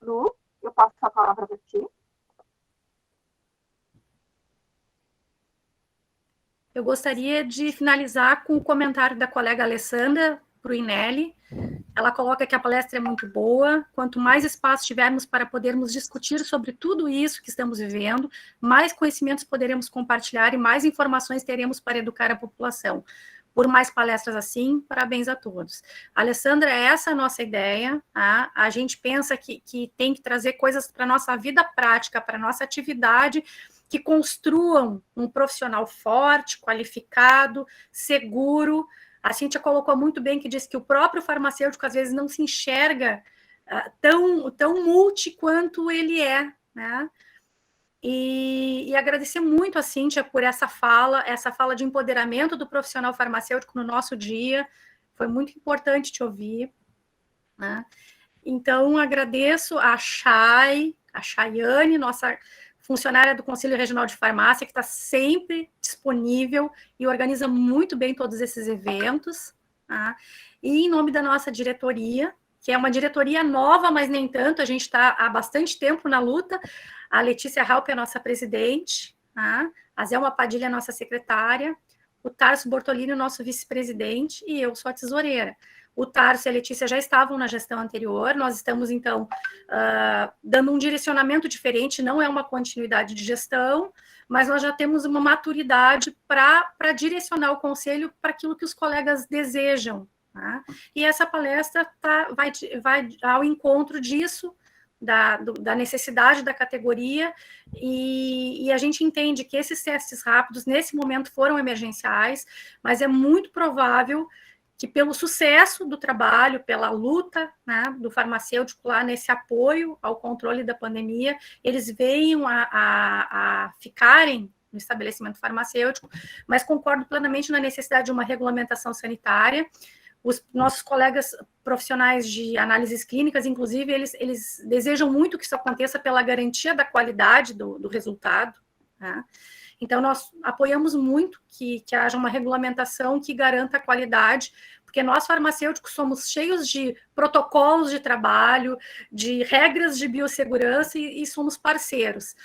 Lu, eu passo a palavra para ti. Eu gostaria de finalizar com o comentário da colega Alessandra para o Inelli. Ela coloca que a palestra é muito boa, quanto mais espaço tivermos para podermos discutir sobre tudo isso que estamos vivendo, mais conhecimentos poderemos compartilhar e mais informações teremos para educar a população. Por mais palestras assim, parabéns a todos. Alessandra, essa é a nossa ideia, tá? A gente pensa que tem que trazer coisas para a nossa vida prática, para a nossa atividade, que construam um profissional forte, qualificado, seguro. A Cíntia colocou muito bem que diz que o próprio farmacêutico às vezes não se enxerga tão multi quanto ele é, né? E agradecer muito a Cíntia por essa fala de empoderamento do profissional farmacêutico no nosso dia. Foi muito importante te ouvir, né? Então, agradeço a Chayane, nossa funcionária do Conselho Regional de Farmácia, que está sempre disponível e organiza muito bem todos esses eventos, tá? E em nome da nossa diretoria, que é uma diretoria nova, mas nem tanto, a gente está há bastante tempo na luta. A Letícia Halp é a nossa presidente, tá? A Zelma Padilha é a nossa secretária, o Tarso Bortolini, o nosso vice-presidente, e eu sou a tesoureira. o Tarso e a Letícia já estavam na gestão anterior, nós estamos, então, dando um direcionamento diferente, não é uma continuidade de gestão, mas nós já temos uma maturidade para direcionar o conselho para aquilo que os colegas desejam, tá? E essa palestra vai ao encontro disso, da necessidade da categoria, e a gente entende que esses testes rápidos, nesse momento, foram emergenciais, mas é muito provável que, pelo sucesso do trabalho, pela luta, né, do farmacêutico lá nesse apoio ao controle da pandemia, eles venham a ficarem no estabelecimento farmacêutico, mas concordo plenamente na necessidade de uma regulamentação sanitária. Os nossos colegas profissionais de análises clínicas, inclusive, eles desejam muito que isso aconteça pela garantia da qualidade do resultado, tá? Então, nós apoiamos muito que haja uma regulamentação que garanta a qualidade, porque nós, farmacêuticos, somos cheios de protocolos de trabalho, de regras de biossegurança e somos parceiros.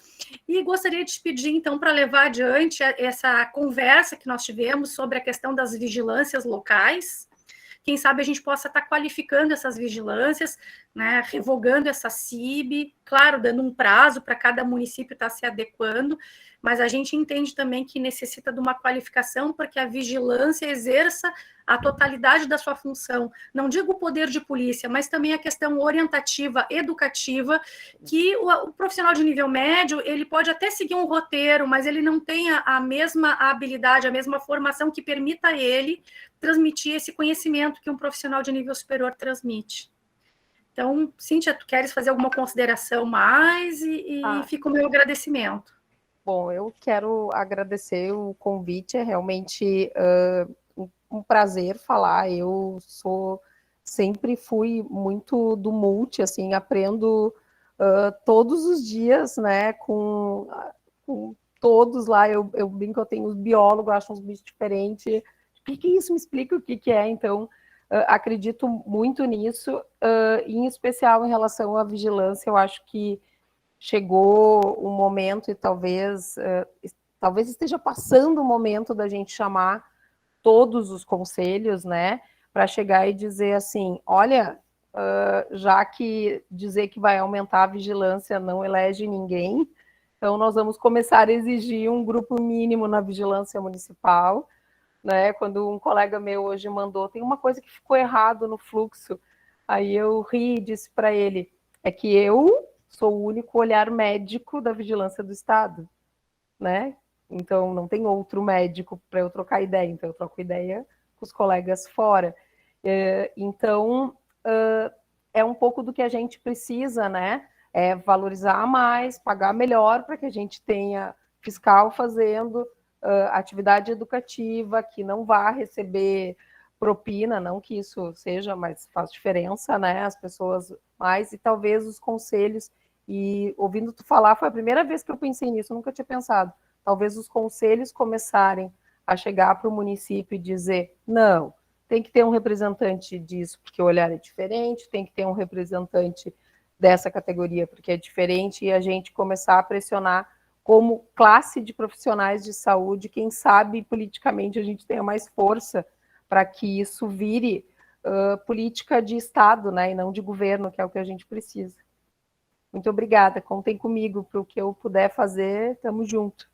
E gostaria de te pedir, então, para levar adiante essa conversa que nós tivemos sobre a questão das vigilâncias locais. Quem sabe a gente possa estar qualificando essas vigilâncias, né, revogando essa CIB, claro, dando um prazo para cada município estar se adequando, mas a gente entende também que necessita de uma qualificação para que a vigilância exerça a totalidade da sua função. Não digo o poder de polícia, mas também a questão orientativa, educativa, que o profissional de nível médio, ele pode até seguir um roteiro, mas ele não tem a mesma habilidade, a mesma formação que permita a ele transmitir esse conhecimento que um profissional de nível superior transmite. Então, Cíntia, tu queres fazer alguma consideração mais? E fica o meu agradecimento. Bom, eu quero agradecer o convite, é realmente um prazer falar. Eu sempre fui muito do multi, assim, aprendo todos os dias, né, com todos lá. Eu brinco, eu tenho os biólogos, acho uns bichos diferentes. O que é isso? Me explica o que é. Então, acredito muito nisso, em especial em relação à vigilância. Eu acho que chegou um momento, e talvez esteja passando o momento da gente chamar todos os conselhos, né, para chegar e dizer assim, olha, já que dizer que vai aumentar a vigilância não elege ninguém, então nós vamos começar a exigir um grupo mínimo na vigilância municipal, né? Quando um colega meu hoje mandou, tem uma coisa que ficou errado no fluxo, aí eu ri e disse para ele, é que eu sou o único olhar médico da vigilância do Estado, né? Então, não tem outro médico para eu trocar ideia, então eu troco ideia com os colegas fora. Então, é um pouco do que a gente precisa, né? É valorizar mais, pagar melhor para que a gente tenha fiscal fazendo atividade educativa, que não vá receber propina, não que isso seja, mas faz diferença, né? As pessoas mais, e talvez os conselhos, e ouvindo tu falar, foi a primeira vez que eu pensei nisso, eu nunca tinha pensado. Talvez os conselhos começarem a chegar para o município e dizer, não, tem que ter um representante disso, porque o olhar é diferente, tem que ter um representante dessa categoria, porque é diferente, e a gente começar a pressionar como classe de profissionais de saúde, quem sabe politicamente a gente tenha mais força para que isso vire política de Estado, né, e não de governo, que é o que a gente precisa. Muito obrigada, contem comigo para o que eu puder fazer, estamos juntos.